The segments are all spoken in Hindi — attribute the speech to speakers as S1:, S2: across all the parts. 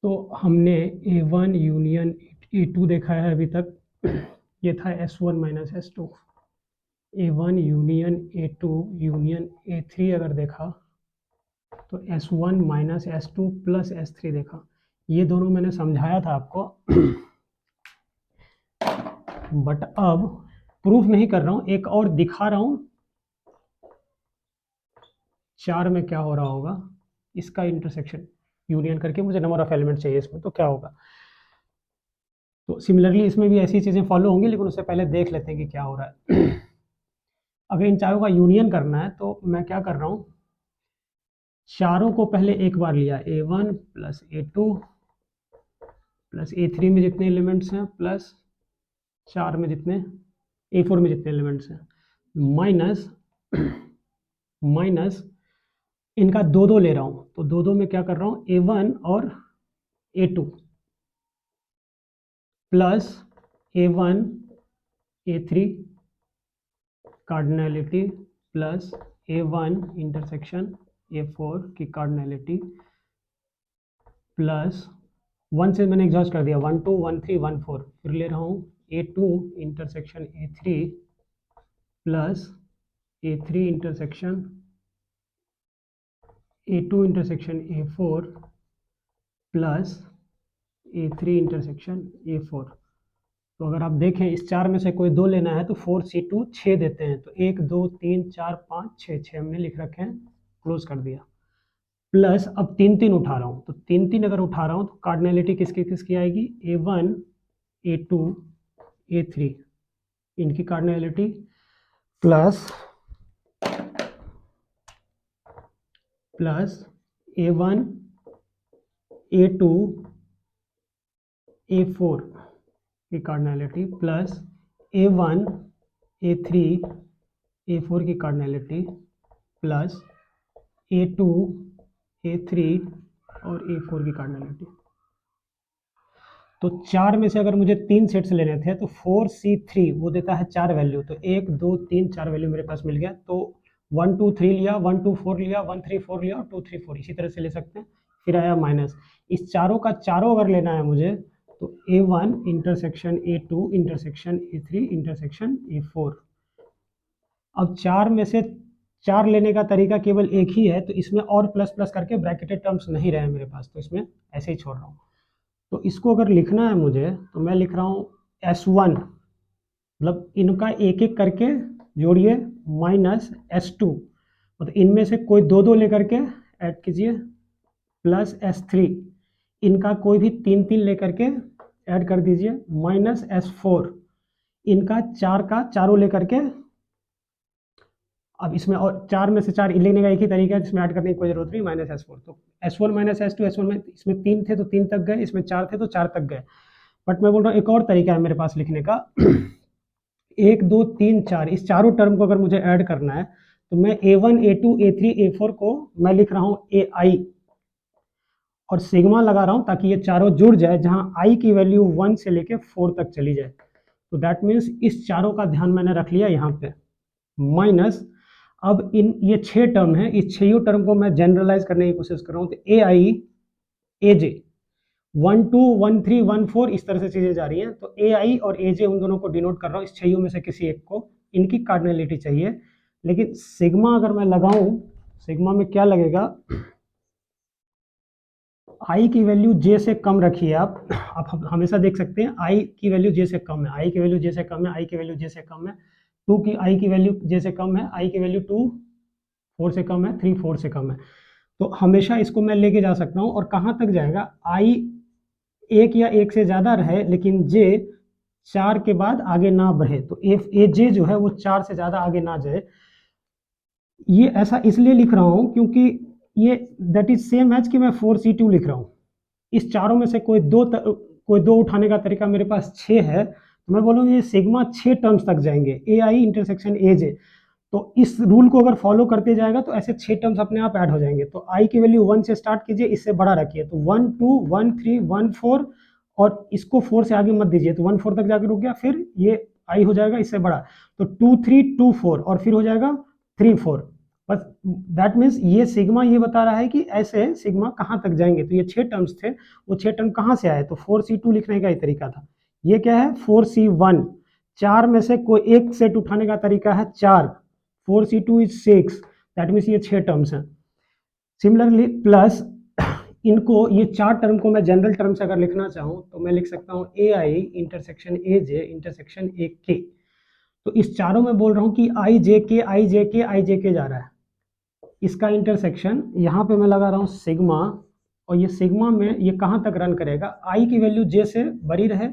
S1: तो हमने A1 यूनियन A2 देखा है अभी तक। ये था S1 minus S2। A1 union A2 union A3 अगर देखा तो S1 minus S2 plus S3 देखा। ये दोनों मैंने समझाया था आपको। बट अब प्रूफ नहीं कर रहा हूँ, एक और दिखा रहा हूँ 4 में क्या हो रहा होगा। इसका इंटरसेक्शन यूनियन करके मुझे नंबर ऑफ एलिमेंट चाहिए इसमें, तो क्या होगा। तो सिमिलरली इसमें भी ऐसी चीज़ें फॉलो होंगी, लेकिन उससे पहले देख लेते हैं कि क्या हो रहा है। अगर इन चारों का यूनियन करना है तो मैं क्या कर रहा हूँ, चारों को पहले एक बार लिया, A1 plus A2 plus A3 में जितने एलिमेंट्स हैं प्लस 4 में जितने A4 में जितने एलिमेंट्स हैं, माइनस माइनस इनका दो दो ले रहा हूँ। तो दो दो में क्या कर रहा हूँ, A1 और A2 plus A1 A3 cardinality plus A1 intersection A4 की कार्डिनैलिटी प्लस 1 से मैंने एग्जॉस्ट कर दिया, 1 2 1 3 1 4, फिर ले रहा हूँ A2 intersection A3 plus A3 intersection A2 intersection A4 plus A3 intersection A4। तो अगर आप देखें इस चार में से कोई दो लेना है तो 4C2 6 देते हैं, तो 1 2 3 4 5 6 6 हमने लिख रखे हैं, क्लोज कर दिया। प्लस अब 3 3 उठा रहा हूँ, तो 3 3 अगर उठा रहा हूँ तो कार्डिनैलिटी किसकी किसकी आएगी, A1 A2 A3 इनकी cardinality plus A1 A2 A4 की cardinality plus A1 A3 A4 की कार्डिनैलिटी प्लस A2 A3 और A4 की कार्डिनैलिटी। तो 4 में से अगर मुझे 3 सेट्स लेने थे तो 4C3 वो देता है 4 वैल्यू, तो 1 2 3 4 वैल्यू मेरे पास मिल गया। तो 1 2 3 लिया, 1 2 4 लिया, 1 3 4 लिया और 2 3 4 इसी तरह से ले सकते हैं। फिर आया माइनस, इस चारों का चारों अगर लेना है मुझे तो A1 intersection A2 intersection A3 intersection A4। अब 4 में से 4 लेने का तरीका केवल एक ही है, तो इसमें और प्लस प्लस करके ब्रैकेटेड टर्म्स नहीं रहे मेरे पास, तो इसमें ऐसे ही छोड़ रहा हूँ। तो इसको अगर लिखना है मुझे तो मैं लिख रहा हूँ S1, मतलब इनका एक एक करके जोड़िए, माइनस S2, मतलब इनमें से कोई दो दो लेकर के ऐड कीजिए, प्लस S3 इनका कोई भी तीन तीन लेकर के ऐड कर दीजिए, माइनस S4 इनका चार का चारों लेकर के। अब इसमें और 4 में से 4 लेने का एक ही तरीका है जिसमें ऐड करने की कोई जरूरत नहीं, माइनस S4। तो S1 माइनस S2, S1 में इसमें 3 थे तो 3 तक गए, इसमें 4 थे तो 4 तक गए। बट मैं बोल रहा हूँ एक और तरीका है मेरे पास लिखने का। 1 2 3 4 इस चारों टर्म को अगर मुझे ऐड करना है तो मैं A1 A2 A3 A4 को मैं लिख रहा हूँ AI और सिग्मा लगा रहा हूँ ताकि ये चारों जुड़ जाए, जहां I की वैल्यू 1 से लेके 4 तक चली जाए। तो दैट मीन्स इस चारों का ध्यान मैंने रख लिया यहाँ पे, माइनस अब इन ये 6 टर्म है, इस 6 टर्म को मैं जनरलाइज करने की कोशिश कर रहा हूँ। तो AI AJ 1 2 1 3 1 4 इस तरह से चीजें जा रही हैं, तो AI और AJ उन दोनों को डिनोट कर रहा हूँ, इस 6 में से किसी एक को इनकी कार्डिनैलिटी चाहिए। लेकिन सिग्मा अगर मैं लगाऊं, सिग्मा में क्या लगेगा, I की वैल्यू J से कम रखिए आप हमेशा देख सकते हैं I की वैल्यू J से कम है, I की वैल्यू J से कम है, I की वैल्यू J से कम है, 2 की I की वैल्यू J से कम है, I की वैल्यू 2 4 से कम है, 3 4 से कम है। तो हमेशा इसको मैं लेके जा सकता हूँ और कहाँ तक जाएगा, I एक या एक से ज़्यादा रहे लेकिन J 4 के बाद आगे ना बढ़े, तो AJ जो है वो 4 से ज़्यादा आगे ना जाए। ये ऐसा इसलिए लिख रहा हूँ क्योंकि ये दैट इज सेम एज कि मैं 4C2 लिख रहा हूँ। इस चारों में से कोई दो उठाने का तरीका मेरे पास 6 है, तो मैं बोलूँगा ये सिग्मा 6 टर्म्स तक जाएंगे, AI इंटरसेक्शन AJ। तो इस रूल को अगर फॉलो करते जाएगा तो ऐसे 6 टर्म्स अपने आप ऐड हो जाएंगे। तो I की वैल्यू 1 से स्टार्ट कीजिए, इससे बड़ा रखिए, तो 1 2 1 3 1 4 और इसको 4 से आगे मत दीजिए, तो 1 4 तक जाके रुक गया, फिर ये I हो जाएगा इससे बड़ा, तो 2 3 2 4 और फिर हो जाएगा 3 4। बस दैट मीन्स ये सिग्मा ये बता रहा है कि ऐसे सिग्मा कहाँ तक जाएंगे। तो ये 6 टर्म्स थे, वो 6 टर्म कहाँ से आए, तो 4c2 लिखने का ही तरीका था। ये क्या है 4c1, 4 में से कोई एक सेट उठाने का तरीका है 4, 4c2 इज 6, दैट मीन्स ये 6 टर्म्स हैं। सिमिलरली प्लस इनको ये 4 टर्म को मैं जनरल टर्म से अगर लिखना चाहूँ तो मैं लिख सकता हूँ ए I intersection A J intersection A के। तो इस चारों में बोल रहा हूँ कि आई जे के आई जे के आई जे के जा रहा है, इसका इंटरसेक्शन यहाँ पे मैं लगा रहा हूँ सिग्मा, और ये सिग्मा में ये कहाँ तक रन करेगा, आई की वैल्यू जे से बड़ी रहे,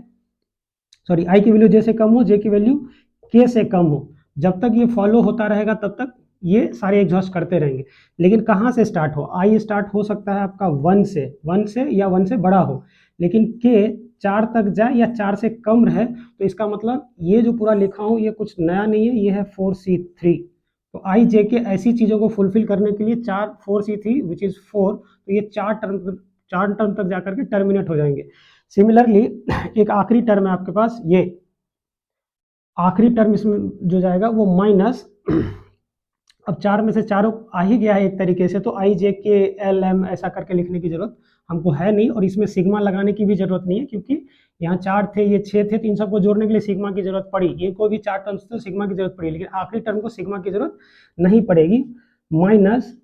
S1: सॉरी आई की वैल्यू जे से कम हो, जे की वैल्यू के से कम हो, जब तक ये फॉलो होता रहेगा तब तक ये सारे एग्जॉस्ट करते रहेंगे। लेकिन कहाँ से स्टार्ट हो, आई स्टार्ट हो सकता है आपका 1 से या 1 से बड़ा हो, लेकिन के 4 तक जाए या 4 से कम रहे, तो इसका मतलब ये जो पूरा लिखा हूँ ये कुछ नया नहीं है, ये है 4c3। तो आई जे के ऐसी चीज़ों को फुलफिल करने के लिए 4c3 विच इज़ 4, तो ये 4 टर्म तक जाकर के टर्मिनेट हो जाएंगे। सिमिलरली एक आखिरी टर्म है आपके पास, ये आखिरी टर्म इसमें जो जाएगा वो माइनस, अब 4 में से चारों आ ही गया है एक तरीके से, तो आई जे के एल एम ऐसा करके लिखने की जरूरत हमको है नहीं, और इसमें सिग्मा लगाने की भी जरूरत नहीं है, क्योंकि यहाँ 4 थे ये 6 थे, तो इन सबको जोड़ने के लिए सिग्मा की जरूरत पड़ी, ये कोई भी 4 टर्म्स तो सिग्मा की जरूरत पड़ी, लेकिन आखिरी टर्म को सिग्मा की जरूरत नहीं पड़ेगी। Minus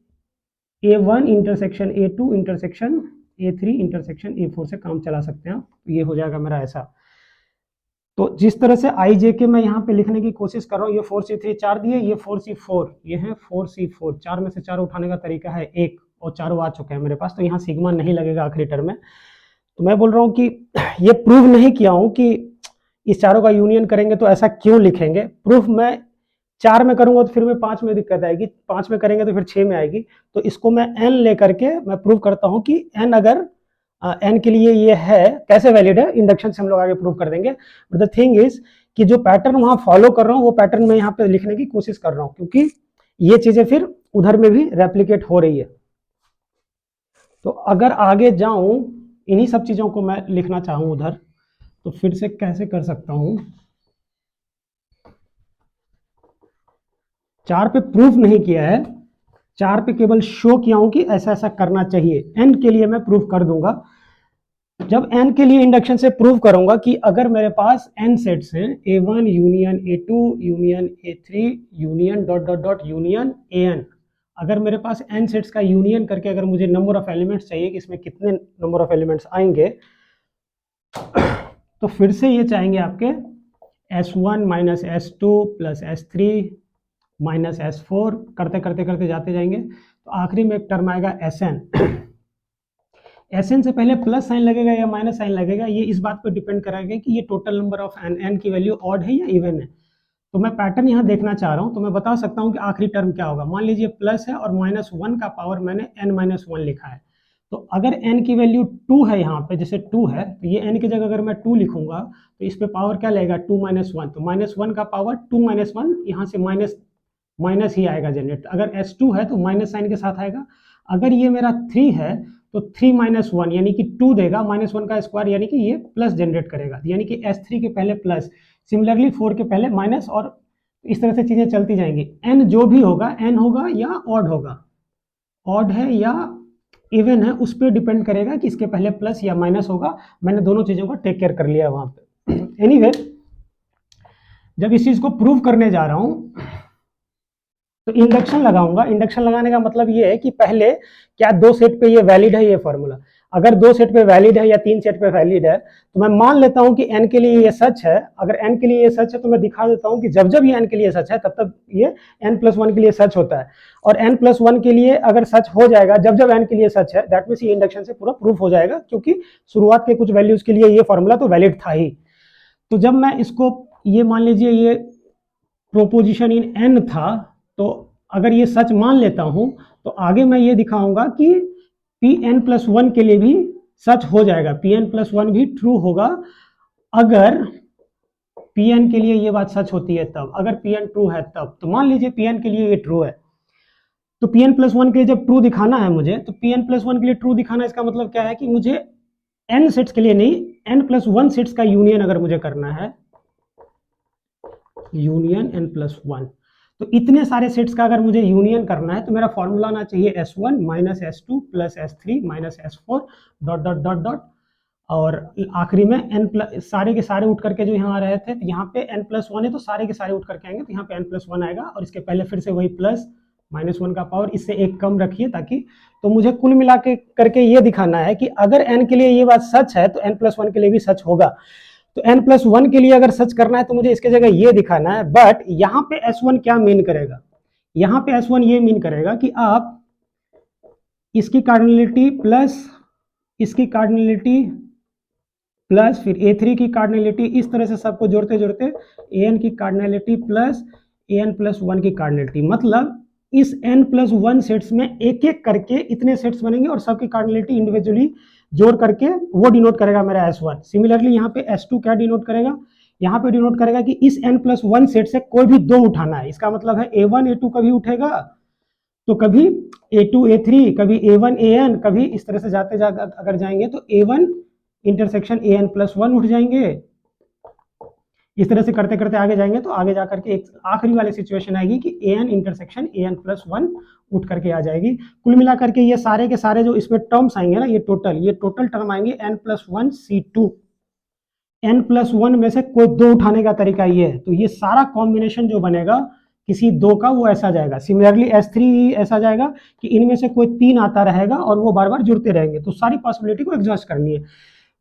S1: A1 intersection A2 intersection A3 intersection A4 से काम चला सकते हैं, ये हो जाएगा मेरा ऐसा। तो जिस तरह से आई जे के मैं यहाँ पे लिखने की कोशिश कर रहा हूँ, ये 4c3 4 दिए, ये 4c4, ये है 4c4, 4 में से 4 उठाने का तरीका है 1, और चारों आ चुके हैं मेरे पास, तो यहाँ सिग्मा नहीं लगेगा आखिरी टर्म में। तो मैं बोल रहा हूँ कि ये प्रूव नहीं किया हूँ कि इस चारों का यूनियन करेंगे तो ऐसा क्यों लिखेंगे, प्रूफ मैं 4 में करूंगा तो फिर मैं 5 में दिक्कत आएगी, 5 में करेंगे तो फिर 6 में आएगी, तो इसको मैं n लेकर के मैं प्रूव करता हूँ कि n अगर n के लिए ये है, कैसे वैलिड है, इंडक्शन से हम लोग आगे प्रूव कर देंगे। बट द थिंग इज कि जो पैटर्न वहां फॉलो कर रहा हूँ वो पैटर्न मैं यहाँ पे लिखने की कोशिश कर रहा हूँ, क्योंकि ये चीजें फिर उधर में भी रेप्लिकेट हो रही है। तो अगर आगे जाऊं इन्हीं सब चीजों को मैं लिखना चाहूं उधर, तो फिर से कैसे कर सकता हूं, 4 पे प्रूफ नहीं किया है, 4 पे केवल शो किया हूं कि ऐसा ऐसा करना चाहिए, n के लिए मैं प्रूफ कर दूंगा। जब n के लिए इंडक्शन से प्रूव करूंगा कि अगर मेरे पास n सेट्स हैं, a1 union a2 union a3 union dot dot dot union an, अगर मेरे पास n सेट्स का यूनियन करके अगर मुझे नंबर ऑफ एलिमेंट्स चाहिए कि इसमें कितने नंबर ऑफ एलिमेंट्स आएंगे, तो फिर से ये चाहेंगे आपके s1 minus s2 plus s3 minus s4 करते करते करते जाते जाएंगे, तो आखिरी में एक टर्म आएगा sn। Sn से पहले प्लस साइन लगेगा या माइनस साइन लगेगा, ये इस बात पर डिपेंड करेगा कि ये टोटल नंबर ऑफ n की वैल्यू ऑड है या इवन है। तो मैं पैटर्न यहाँ देखना चाह रहा हूँ, तो मैं बता सकता हूँ कि आखिरी टर्म क्या होगा। मान लीजिए प्लस है और -1 का पावर मैंने n-1 लिखा है, तो अगर n की वैल्यू 2 है, यहाँ पे जैसे 2 है, तो ये n की जगह अगर मैं 2 लिखूंगा तो इस पे पावर क्या लगेगा 2 - 1, तो -1 का पावर 2 - 1, यहाँ से माइनस ही आएगा जनरेट। अगर S2 है तो माइनस साइन के साथ आएगा। अगर ये मेरा 3 है तो 3 - 1 यानी कि 2 देगा, -1 का स्क्वायर यानी कि ये प्लस जनरेट करेगा, यानी कि S3 के पहले प्लस, सिमिलरली 4 के पहले माइनस, और इस तरह से चीजें चलती जाएंगी। n जो भी होगा, n होगा या ऑड होगा, ऑड है या इवन है, उस पर डिपेंड करेगा कि इसके पहले प्लस या माइनस होगा। मैंने दोनों चीजों का टेक केयर कर लिया वहां पे। एनीवे, जब इस चीज को प्रूव करने जा रहा हूं तो इंडक्शन लगाऊंगा। इंडक्शन लगाने का मतलब ये है कि पहले क्या 2 सेट पे ये वैलिड है ये फॉर्मूला, अगर 2 सेट पे वैलिड है या 3 सेट पे वैलिड है, तो मैं मान लेता हूं कि n के लिए ये सच है। अगर n के लिए ये सच है तो मैं दिखा देता हूं कि जब जब ये n के लिए सच है तब तब ये n+1 के लिए सच होता है, और n+1 के लिए अगर सच हो जाएगा जब जब n के लिए सच है, दैट मीन्स ये इंडक्शन से पूरा प्रूफ हो जाएगा, क्योंकि शुरुआत के कुछ वैल्यूज के लिए ये फॉर्मूला तो वैलिड था ही। तो जब मैं इसको, ये मान लीजिए ये प्रोपोजिशन इन n था, तो अगर ये सच मान लेता हूं तो आगे मैं ये दिखाऊंगा कि Pn+1 के लिए भी सच हो जाएगा, Pn+1 भी ट्रू होगा अगर Pn के लिए ये बात सच होती है तब, अगर Pn ट्रू है तब। तो मान लीजिए Pn के लिए ये ट्रू है, तो Pn+1 के लिए जब ट्रू दिखाना है मुझे, तो Pn+1 के लिए ट्रू दिखाना, इसका मतलब क्या है कि मुझे n सेट्स के लिए नहीं, n+1 सेट्स का यूनियन अगर मुझे करना है, यूनियन n+1, तो इतने सारे सेट्स का अगर मुझे यूनियन करना है तो मेरा फॉर्मूला आना चाहिए S1 minus S2 plus S3 minus S4 dot dot dot dot, और आखिरी में n प्लस, सारे के सारे उठ करके जो यहाँ आ रहे थे, यहाँ पे n+1 है तो सारे के सारे उठ करके आएंगे, तो यहाँ पे n+1 आएगा, और इसके पहले फिर से वही प्लस -1 का पावर, इससे एक कम रखिए ताकि, तो मुझे कुल मिला के करके ये दिखाना है कि अगर n के लिए ये बात सच है तो n+1 के लिए भी सच होगा। तो n+1 के लिए अगर सच करना है तो मुझे इसके जगह ये दिखाना है, बट यहाँ पे S1 क्या मीन करेगा, यहाँ पे S1 ये मीन करेगा कि आप इसकी कार्डिनलिटी प्लस इसकी कार्डिनलिटी प्लस फिर A3 की कार्डिनलिटी, इस तरह से सबको जोड़ते जोड़ते AN की कार्डिनलिटी प्लस AN+1 की कार्डिनलिटी, मतलब इस n+1 सेट्स में एक एक करके इतने सेट्स बनेंगे और सबकी कार्डिनलिटी इंडिविजुअली जोड़ करके वो डिनोट करेगा मेरा S1। सिमिलरली यहाँ पे S2 क्या डिनोट करेगा, यहाँ पे डिनोट करेगा कि इस n+1 सेट से कोई भी दो उठाना है, इसका मतलब है A1 A2 कभी उठेगा तो कभी A2 A3, कभी A1 AN, कभी इस तरह से जाते अगर जाएंगे तो A1 इंटरसेक्शन AN+1 उठ जाएंगे। इस तरह से करते करते आगे जाएंगे तो आगे जाकर के एक आखिरी वाली सिचुएशन आएगी कि AN इंटरसेक्शन AN+1 उठ करके आ जाएगी। कुल मिलाकर के ये सारे के सारे जो इसमें टर्म्स आएंगे ना, ये टोटल टर्म आएंगे n+1 C2। n+1 में से कोई दो उठाने का तरीका ये है, तो ये सारा कॉम्बिनेशन जो बनेगा किसी दो का वो ऐसा जाएगा। सिमिलरली S3 ऐसा जाएगा कि इनमें से कोई तीन आता रहेगा और वो बार बार जुड़ते रहेंगे, तो सारी पॉसिबिलिटी को एग्जॉस्ट करनी है।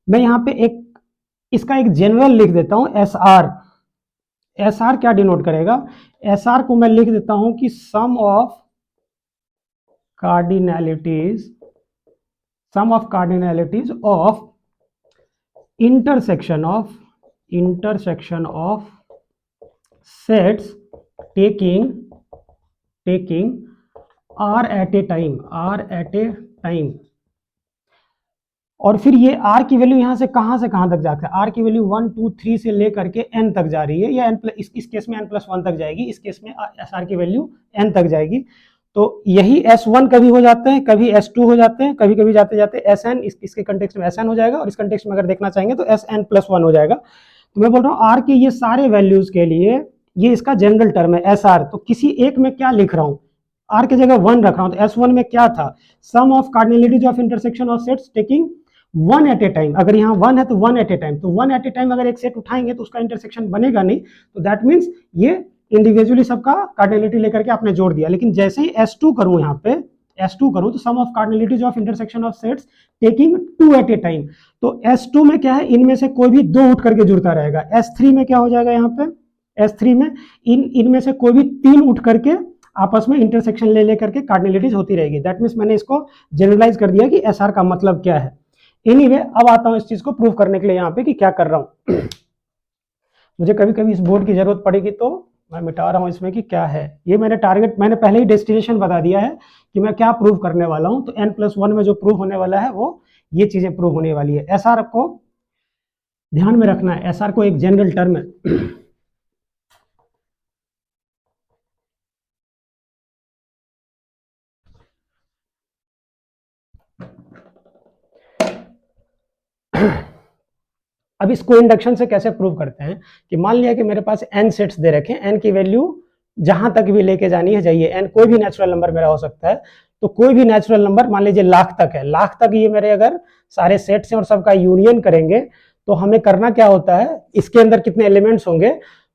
S1: मैं यहाँ पे इसका एक जनरल लिख देता हूं SR। SR क्या डिनोट करेगा, SR को मैं लिख देता हूं कि sum of cardinalities of intersection of sets taking R at a time. और फिर ये R की वैल्यू यहाँ से कहाँ तक जाता है, R की वैल्यू 1 2 3 से लेकर के n तक जा रही है, या इस केस में n+1 तक जाएगी, इस केस में SR की वैल्यू n तक जाएगी। तो यही S1 कभी हो जाते हैं, कभी S2 हो जाते हैं, कभी कभी जाते जाते SN, इसके कंटेक्स्ट में SN हो जाएगा, और इस कंटेक्स्ट में अगर देखना चाहेंगे तो SN+1 हो जाएगा। तो मैं बोल रहा हूँ R के ये सारे वैल्यूज के लिए ये इसका जनरल टर्म है SR। तो किसी एक में क्या लिख रहा हूँ, R की जगह 1 रख रहा हूँ, तो S1 में क्या था, sum of cardinalities of intersection of sets taking 1 at a time. अगर यहाँ 1 है तो 1 एट ए टाइम, तो 1 एट ए टाइम अगर एक सेट उठाएंगे तो उसका इंटरसेक्शन बनेगा नहीं, तो दैट मीन्स ये इंडिविजुअली सबका कार्डिनलिटी लेकर के आपने जोड़ दिया। लेकिन जैसे ही S2 करूं, यहाँ पे S2 करूं, तो sum of cardinalities of intersection of sets taking 2 at a time, तो S2 में क्या है, इनमें से कोई भी दो उठ करके जुड़ता रहेगा। S3 में क्या हो जाएगा, यहाँ पे S3 में इनमें से कोई भी तीन उठ करके आपस में इंटरसेक्शन ले करके कार्डिनलिटीज होती रहेगी। दैट मीन्स मैंने इसको जनरलाइज कर दिया कि SR का मतलब क्या है। एनीवे, अब आता हूं इस चीज को प्रूव करने के लिए यहाँ पे कि क्या कर रहा हूं। मुझे कभी कभी इस बोर्ड की जरूरत पड़ेगी तो मैं मिटा रहा हूं इसमें कि क्या है ये। मैंने पहले ही डेस्टिनेशन बता दिया है कि मैं क्या प्रूव करने वाला हूं। तो n+1 में जो प्रूव होने वाला है वो ये चीजें प्रूव होने वाली है। SR को ध्यान में रखना है, SR को एक जनरल टर्म है। अब इसको इंडक्शन से कैसे प्रूव करते हैं कि मान लिया कि मेरे पास n सेट्स दे रखे हैं, n की वैल्यू जहां तक भी लेके जानी है जाइए, n कोई भी नेचुरल नंबर मेरा हो सकता है। तो कोई भी नेचुरल नंबर मान लीजिए लाख तक है, लाख तक ये मेरे अगर सारे सेट्स हैं और सबका यूनियन करेंगे तो हमें करना क्या होता है, इसके अंदर कितने एलिमेंट्स होंगे,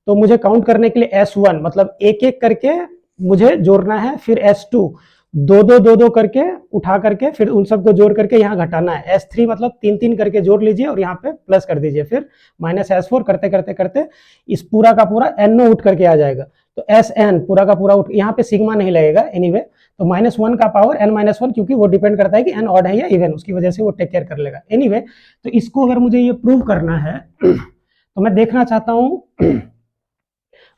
S1: तो मुझे काउंट करने के लिए S1 मतलब एक एक करके मुझे जोड़ना है, फिर S2 दो करके उठा करके फिर उन सबको जोड़ करके यहाँ घटाना है, S3 मतलब तीन तीन करके जोड़ लीजिए और यहाँ पे प्लस कर दीजिए, फिर -S4 करते करते करते इस पूरा का पूरा NO उठ करके आ जाएगा। तो SN पूरा का पूरा उठ, यहाँ पे सिग्मा नहीं लगेगा एनीवे, तो -1 का पावर n-1, क्योंकि वो डिपेंड करता है कि n ऑड है या इवन, उसकी वजह से वो टेक केयर कर लेगा। एनीवे, तो इसको अगर मुझे ये प्रूव करना है तो मैं देखना चाहता हूँ,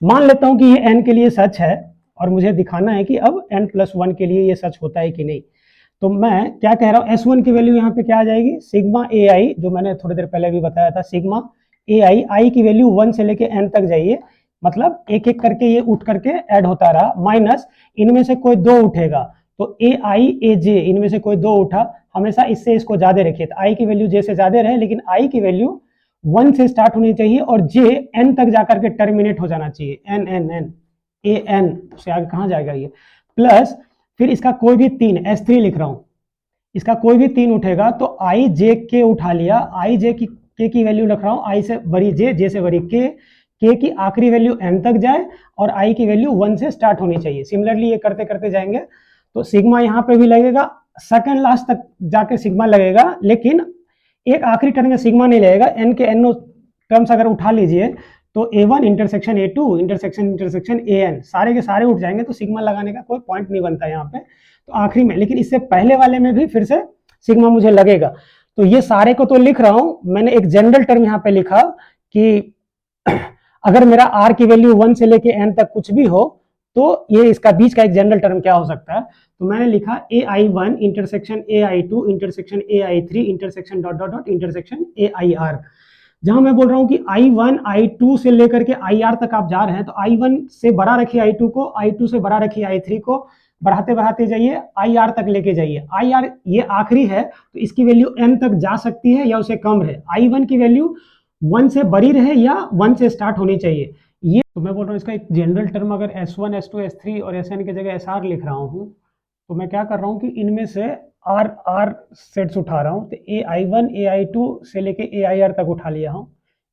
S1: मान लेता हूँ कि ये n के लिए सच है और मुझे दिखाना है कि अब n+1 के लिए ये सच होता है कि नहीं। तो मैं क्या कह रहा हूँ, S1 की वैल्यू यहाँ पे क्या आ जाएगी, सिग्मा AI, जो मैंने थोड़ी देर पहले भी बताया था, सिग्मा AI, आई की वैल्यू 1 से लेके n तक जाइए, मतलब एक एक करके ये उठ करके ऐड होता रहा, माइनस इनमें से कोई दो उठेगा, तो AI AJ इनमें से कोई दो उठा, हमेशा इससे इसको ज्यादा रखिए, तो I की वैल्यू J से ज्यादा रहे, लेकिन I की वैल्यू 1 से स्टार्ट होनी चाहिए और J n तक जाकर के टर्मिनेट हो जाना चाहिए, n n n। A N, उससे आगे कहाँ जाएगा ये, प्लस फिर इसका कोई भी 3 S3 लिख रहा हूँ, इसका कोई भी 3 उठेगा तो आई जे के उठा लिया, आई जे की के की वैल्यू रख रहा हूँ, आई से बड़ी जे, जे से बड़ी के की आखिरी वैल्यू एन तक जाए और आई की वैल्यू 1 से स्टार्ट होनी चाहिए। सिमिलरली ये करते करते जाएंगे तो सिग्मा यहाँ पे भी लगेगा, सेकंड लास्ट तक जाके सिग्मा लगेगा, लेकिन एक आखिरी टर्म में सिग्मा नहीं लगेगा। एन के एन टर्म्स अगर उठा लीजिए तो A1 intersection A2 intersection intersection AN सारे के सारे उठ जाएंगे, तो सिग्मा लगाने का कोई पॉइंट नहीं बनता यहाँ पे। तो आखिरी में, लेकिन इससे पहले वाले में भी फिर से सिग्मा मुझे लगेगा। तो ये सारे को तो लिख रहा हूं, मैंने एक जनरल टर्म यहाँ पे लिखा कि अगर मेरा R की वैल्यू 1 से लेके N तक कुछ भी हो तो ये इसका बीच का एक जनरल टर्म क्या हो सकता है। तो मैंने लिखा AI1 intersection AI2 intersection AI3 intersection dot dot dot intersection AIR। जहां मैं बोल रहा हूं कि I1 I2 से लेकर के IR तक आप जा रहे हैं तो I1 से बड़ा रखिए I2 को, I2 से बड़ा रखिए I3 को, बढ़ाते बढ़ाते जाइए IR तक लेके जाइए। IR ये आखिरी है तो इसकी वैल्यू N तक जा सकती है या उसे कम रहे, I1 की वैल्यू 1 से बड़ी रहे या 1 से स्टार्ट होनी चाहिए। ये तो मैं बोल रहा हूँ इसका एक जनरल टर्म अगर S1 S2 S3 और Sn की जगह SR लिख रहा हूँ तो मैं क्या कर रहा हूँ कि इनमें से आर सेट्स उठा रहा हूँ। तो AI1 AI2 से लेके AIR तक उठा लिया हूँ।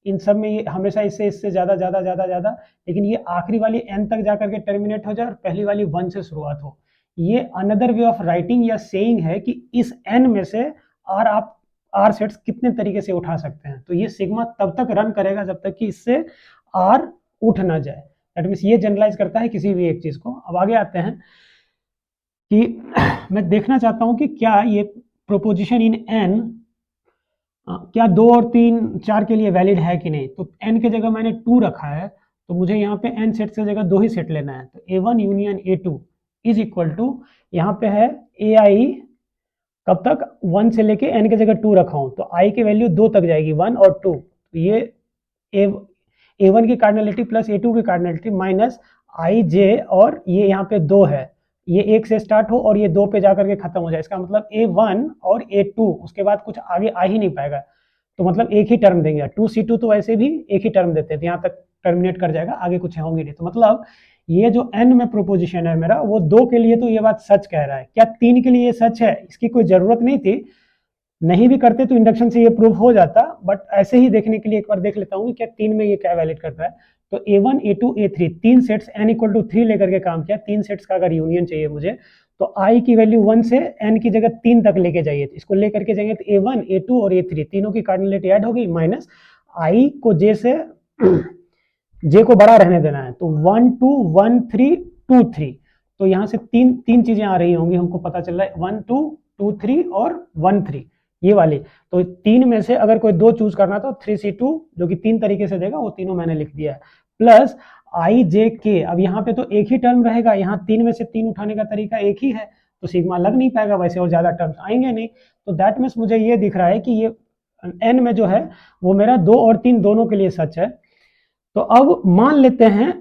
S1: इन सब में ये हमेशा इससे ज़्यादा ज़्यादा ज़्यादा ज़्यादा, लेकिन ये आखिरी वाली N तक जाकर के टर्मिनेट हो जाए और पहली वाली 1 से शुरुआत हो। ये अनदर वे ऑफ राइटिंग या सेइंग है कि इस N में से आप R सेट्स कितने तरीके से उठा सकते हैं। तो ये सिग्मा तब तक रन करेगा जब तक कि इससे R उठ ना जाए। दैट मीन्स ये जनरलाइज करता है किसी भी एक चीज़ को। अब आगे आते हैं कि मैं देखना चाहता हूं कि क्या ये प्रोपोजिशन इन n क्या 2 और 3 4 के लिए वैलिड है कि नहीं। तो n के जगह मैंने 2 रखा है तो मुझे यहाँ पे n सेट से जगह 2 ही सेट लेना है। तो A1 union A2 is equal to, यहाँ पे है AI कब तक 1 से लेके n के जगह 2 रखा हूँ तो I की वैल्यू 2 तक जाएगी, 1 और 2। तो ये A1 की कार्डिनलिटी प्लस A2 की कार्डिनलिटी माइनस IJ और ये यहाँ पे 2 है, ये 1 से स्टार्ट हो और ये 2 पे जाकर के खत्म हो जाए। इसका मतलब A1 और A2 उसके बाद कुछ आगे आ ही नहीं पाएगा, तो मतलब एक ही टर्म देंगे। 2C2 तो वैसे भी एक ही टर्म देते हैं, यहाँ तक टर्मिनेट कर जाएगा, आगे कुछ होंगे नहीं। तो मतलब ये जो n में प्रोपोजिशन है मेरा वो 2 के लिए तो ये बात सच कह रहा है। क्या 3 के लिए ये सच है? इसकी कोई जरूरत नहीं थी, नहीं भी करते तो इंडक्शन से ये प्रूव हो जाता, बट ऐसे ही देखने के लिए एक बार देख लेता हूँ कि क्या 3 में ये क्या वैलिड करता है। तो A1 A2 A3 तीन सेट्स n इक्वल टू 3 लेकर के काम किया। 3 सेट्स का अगर यूनियन चाहिए मुझे तो I की वैल्यू 1 से n की जगह 3 तक लेके जाइए। तो इसको लेकर के जाएंगे तो A1 A2 और A3 तीनों की कार्डिनलिटी ऐड होगी, माइनस I को j से j को बड़ा रहने देना है। तो 1 2 1 3 2 3, तो यहाँ से तीन चीजें आ रही होंगी, हमको पता चल रहा है 1 2 2 3 और 1 3 ये वाली। तो 3 में से अगर कोई 2 चूज करना तो 3C2 जो कि 3 तरीके से देगा वो तीनों मैंने लिख दिया है, प्लस IJK। अब यहाँ पे तो एक ही टर्म रहेगा, यहाँ 3 में से 3 उठाने का तरीका एक ही है तो सिग्मा लग नहीं पाएगा वैसे और ज्यादा टर्म्स आएंगे नहीं। तो दैट मीन्स मुझे ये दिख रहा है कि ये n में जो है वो मेरा 2 और 3 दोनों के लिए सच है। तो अब मान लेते हैं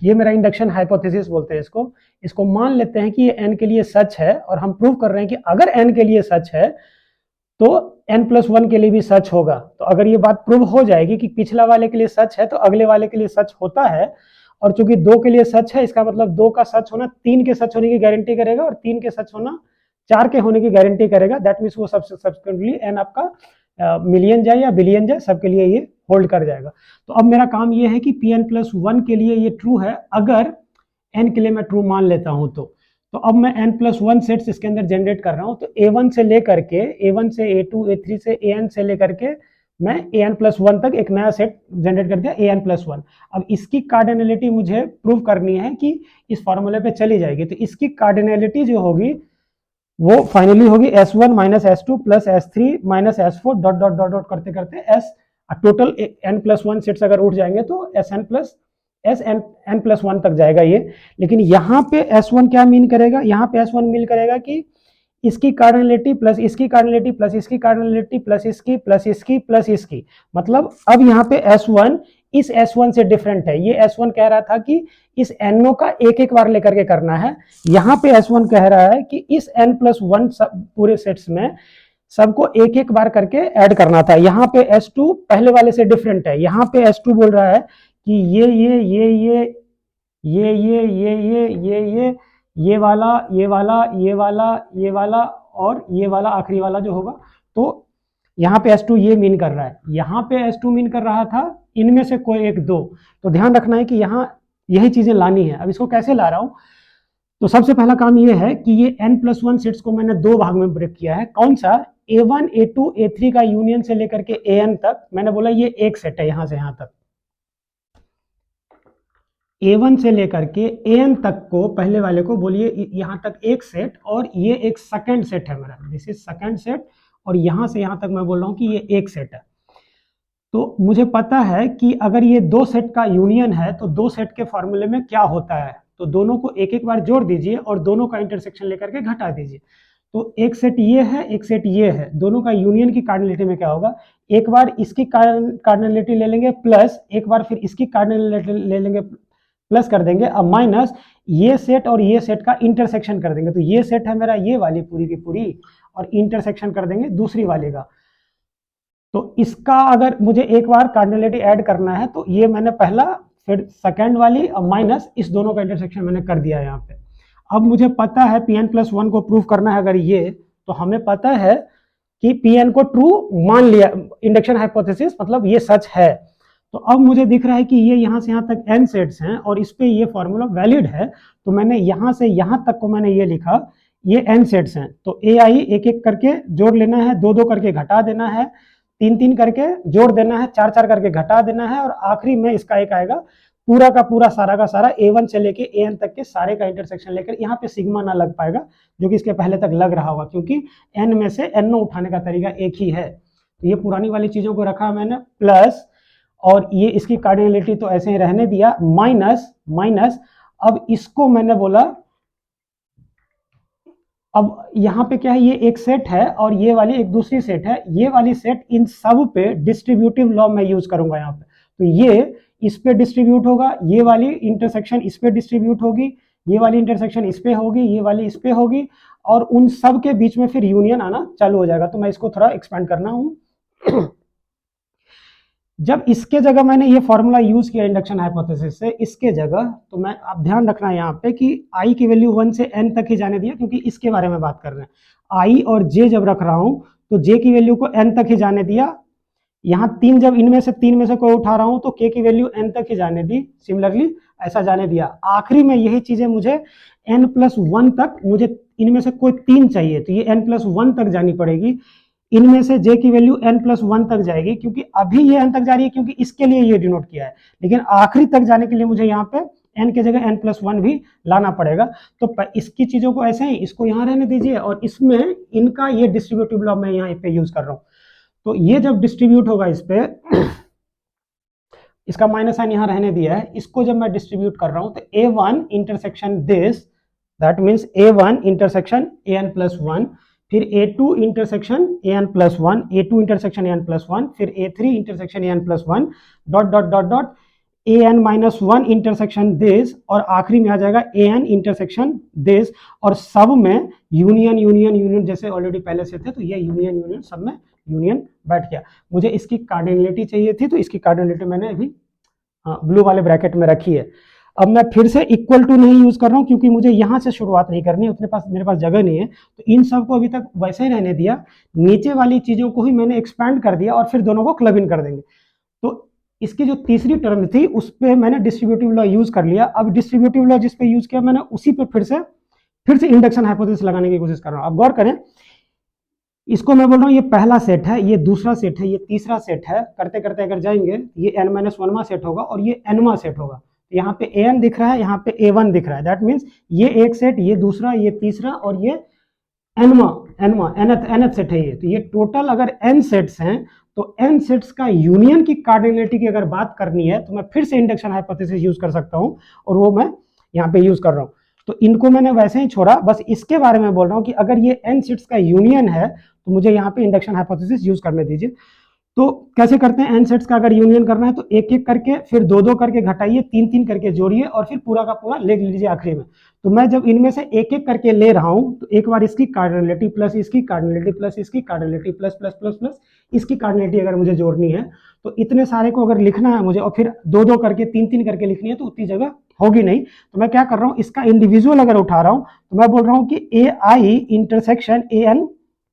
S1: ये मेरा इंडक्शन हाइपोथेसिस बोलते हैं इसको मान लेते हैं कि ये n के लिए सच है और हम प्रूव कर रहे हैं कि अगर n के लिए सच है तो n+1 के लिए भी सच होगा। तो अगर ये बात प्रूव हो जाएगी कि पिछला वाले के लिए सच है तो अगले वाले के लिए सच होता है, और चूंकि 2 के लिए सच है इसका मतलब 2 का सच होना 3 के सच होने की गारंटी करेगा और 3 के सच होना 4 के होने की गारंटी करेगा। दैट मीन्स वो सब्सिक्वेंटली n आपका मिलियन जाए या बिलियन जाए सबके लिए ये होल्ड कर जाएगा। तो अब मेरा काम ये है कि Pn+1 के लिए ये ट्रू है, अगर n के लिए मैं ट्रू मान लेता हूं तो अब मैं n+1 सेट्स इसके अंदर जनरेट कर रहा हूं। तो A1 से लेकर के A1 से A2 A3 से AN से लेकर के मैं AN+1 तक एक नया सेट जनरेट कर दिया AN+1। अब इसकी कार्डिनलिटी मुझे प्रूव करनी है कि इस फॉर्मूले पे चली जाएगी। तो इसकी कार्डिनलिटी जो होगी वो फाइनली होगी S1 minus S2 plus S3 minus S4 dot dot dot dot करते करते S टोटल n+1 सेट्स अगर उठ जाएंगे तो n+1 तक जाएगा ये। लेकिन यहाँ पे S1 क्या मीन करेगा, यहाँ पे S1 मीन करेगा कि इसकी कार्डिनलिटी प्लस इसकी कार्डिनलिटी प्लस इसकी कार्डिनलिटी प्लस इसकी प्लस इसकी प्लस इसकी, मतलब अब यहाँ पे S1 इस S1 से डिफरेंट है। ये S1 कह रहा था कि इस NO का एक एक बार लेकर के करना है, यहाँ पे S1 कह रहा है कि इस n+1 पूरे सेट्स में सबको एक एक बार करके ऐड करना था। यहाँ पे S2 पहले वाले से डिफरेंट है, यहाँ पे S2 बोल रहा है कि ये ये वाला, ये वाला, ये वाला, ये वाला और ये वाला आखिरी वाला जो होगा। तो यहाँ पे S2 ये मीन कर रहा है, यहाँ पे S2 मीन कर रहा था इनमें से कोई एक दो। तो ध्यान रखना है कि यहाँ यही चीजें लानी है। अब इसको कैसे ला रहा हूँ, तो सबसे पहला काम ये है कि ये n+1 सेट्स को मैंने दो भाग में ब्रेक किया है। कौन सा, A1 A2 A3 का यूनियन से लेकर के AN तक। मैंने बोला ये एक सेट है यहां से यहां तक, A1 से लेकर के AN तक को, पहले वाले को बोलिए यहां तक एक सेट, और ये एक सेकंड सेट है मेरा, दिस इज सेकंड सेट। और यहां से यहां तक मैं बोल रहा हूं कि ये एक सेट है। तो मुझे पता है कि अगर ये दो सेट का यूनियन है तो दो सेट के फॉर्मूले में क्या होता है, तो दोनों को एक एक बार जोड़ दीजिए और दोनों का इंटरसेक्शन लेकर के घटा दीजिए। तो एक सेट ये है, एक सेट ये है, दोनों का यूनियन की कार्डिनलिटी में क्या होगा, एक बार इसकी कार्डिनलिटी ले लेंगे प्लस, एक बार फिर इसकी कार्डिनलिटी ले लेंगे प्लस कर देंगे, अब माइनस ये सेट और ये सेट का इंटरसेक्शन कर देंगे। तो ये सेट है मेरा ये वाली पूरी की पूरी, और इंटरसेक्शन कर देंगे दूसरी वाले का। तो इसका अगर मुझे एक बार कार्डिनलिटी ऐड करना है तो ये मैंने पहला, फिर सेकंड वाली, और माइनस इस दोनों का इंटरसेक्शन मैंने कर दिया यहाँ पे। अब मुझे पता है Pn+1 को प्रूव करना है अगर ये, तो हमें पता है कि Pn को ट्रू मान लिया, इंडक्शन हाइपोथेसिस मतलब ये सच है। तो अब मुझे दिख रहा है कि ये यहाँ से यहाँ तक n सेट्स हैं और इस पे ये फॉर्मूला वैलिड है। तो मैंने यहाँ से यहाँ तक को मैंने ये लिखा, ये n सेट्स हैं। तो ai एक एक करके जोड़ लेना है, दो दो करके घटा देना है, तीन तीन करके जोड़ देना है, चार चार करके घटा देना है, और आखिरी में इसका एक आएगा पूरा का पूरा सारा का सारा A1 से लेके AN तक के सारे का इंटरसेक्शन लेकर। यहाँ पे सिग्मा ना लग पाएगा जो कि इसके पहले तक लग रहा होगा, क्योंकि n में से NO उठाने का तरीका एक ही है। तो ये पुरानी वाली चीजों को रखा मैंने प्लस, और ये इसकी कार्डिनलिटी तो ऐसे ही रहने दिया, माइनस माइनस। अब इसको मैंने बोला, अब यहाँ पे क्या है, ये एक सेट है और ये वाली एक दूसरी सेट है। ये वाली सेट इन सब पे डिस्ट्रीब्यूटिव लॉ में यूज करूंगा यहाँ पे। तो ये इस पे डिस्ट्रीब्यूट होगा, ये वाली इंटरसेक्शन इस पे डिस्ट्रीब्यूट होगी, ये वाली इंटरसेक्शन इस पे होगी, ये वाली इस पे होगी, और उन सब के बीच में फिर यूनियन आना चालू हो जाएगा। तो मैं इसको थोड़ा एक्सपेंड करना हूँ। जब इसके जगह मैंने ये फॉर्मूला यूज किया इंडक्शन हाइपोथेसिस से, इसके जगह, तो मैं अब ध्यान रखना है यहाँ पे कि आई की वैल्यू 1 से n तक ही जाने दिया, क्योंकि इसके बारे में बात कर रहे हैं। आई और जे जब रख रहा हूं तो जे की वैल्यू को n तक ही जाने दिया। यहाँ तीन, जब इनमें से तीन में से कोई उठा रहा हूं तो k की वैल्यू n तक ही जाने दी, सिमिलरली ऐसा जाने दिया। आखिरी में यही चीजें मुझे n+1 तक, मुझे इनमें से कोई तीन चाहिए, तो ये n+1 तक जानी पड़ेगी। इनमें से j की वैल्यू n+1 तक जाएगी, क्योंकि अभी ये n तक जा रही है क्योंकि इसके लिए ये डिनोट किया है, लेकिन आखिरी तक जाने के लिए मुझे यहाँ पे n के जगह n+1 भी लाना पड़ेगा। तो इसकी चीजों को ऐसे ही, इसको यहाँ रहने दीजिए, और इसमें इनका ये डिस्ट्रीब्यूटिव लॉ मैं यहाँ पे यूज कर रहा हूँ। तो ये जब डिस्ट्रीब्यूट होगा इस पे, इसका माइनस साइन यहाँ रहने दिया है, इसको जब मैं डिस्ट्रीब्यूट कर रहा हूँ तो A1 intersection this, that means A1 intersection AN+1, फिर A2 intersection AN+1, A2 intersection AN+1, फिर A3 intersection AN+1, dot dot dot dot AN-1 intersection this, और आखिरी में आ जाएगा AN इंटरसेक्शन दिस, और सब में यूनियन यूनियन यूनियन जैसे ऑलरेडी पहले से थे, तो ये यूनियन यूनियन सब में यूनियन बैठ गया। मुझे इसकी कार्डिनलिटी चाहिए थी, तो इसकी कार्डिनलिटी मैंने अभी ब्लू वाले ब्रैकेट में रखी है। अब मैं फिर से इक्वल टू नहीं यूज कर रहा हूं, क्योंकि मुझे यहां से शुरुआत नहीं करनी है, उतने पास मेरे पास जगह नहीं है। तो इन सब को अभी तक वैसे ही रहने दिया, नीचे वाली चीजों को ही मैंने एक्सपैंड कर दिया, और फिर दोनों को क्लब इन कर देंगे। तो इसकी जो तीसरी टर्म थी उस पर मैंने डिस्ट्रीब्यूटिव लॉ यूज कर लिया। अब डिस्ट्रीब्यूटिव लॉ जिस पे यूज किया मैंने, उसी पे फिर से इंडक्शन हाइपोथेसिस लगाने की कोशिश कर रहा हूं। अब गौर करें, इसको मैं बोल रहा हूँ ये पहला सेट है, ये दूसरा सेट है, ये तीसरा सेट है, करते करते अगर जाएंगे ये n-1वां सेट होगा और ये nवां सेट होगा। तो यहाँ पे an दिख रहा है, यहाँ पे a1 दिख रहा है, दैट मीन्स ये एक सेट, ये दूसरा, ये तीसरा, और ये nth सेट है ये। तो ये टोटल अगर n सेट्स हैं, तो n सेट्स का यूनियन की कार्डिनलिटी की अगर बात करनी है तो मैं फिर से इंडक्शन हाइपोथेसिस यूज कर सकता हूँ, और वो मैं यहाँ पे यूज कर रहा हूँ। तो इनको मैंने वैसे ही छोड़ा, बस इसके बारे में बोल रहा हूँ कि अगर ये n सेट्स का यूनियन है तो मुझे यहाँ पे इंडक्शन हाइपोथेसिस यूज करने दीजिए। तो कैसे करते हैं, n सेट्स का अगर यूनियन करना है तो एक एक करके, फिर दो दो करके घटाइए, तीन तीन करके जोड़िए, और फिर पूरा का पूरा ले लीजिए आखिरी में। तो मैं जब इनमें से एक एक करके ले रहा हूं तो एक बार इसकी कार्डिनलिटी प्लस इसकी कार्डिनलिटी प्लस इसकी cardinality plus plus plus plus इसकी कार्डिनलिटी अगर मुझे जोड़नी है, तो इतने सारे को अगर लिखना है मुझे, और फिर दो दो करके तीन तीन करके लिखनी है, तो उतनी जगह होगी नहीं, तो मैं क्या कर रहा हूँ, इसका इंडिविजुअल अगर उठा रहा हूँ तो मैं बोल रहा हूँ कि A I intersection A N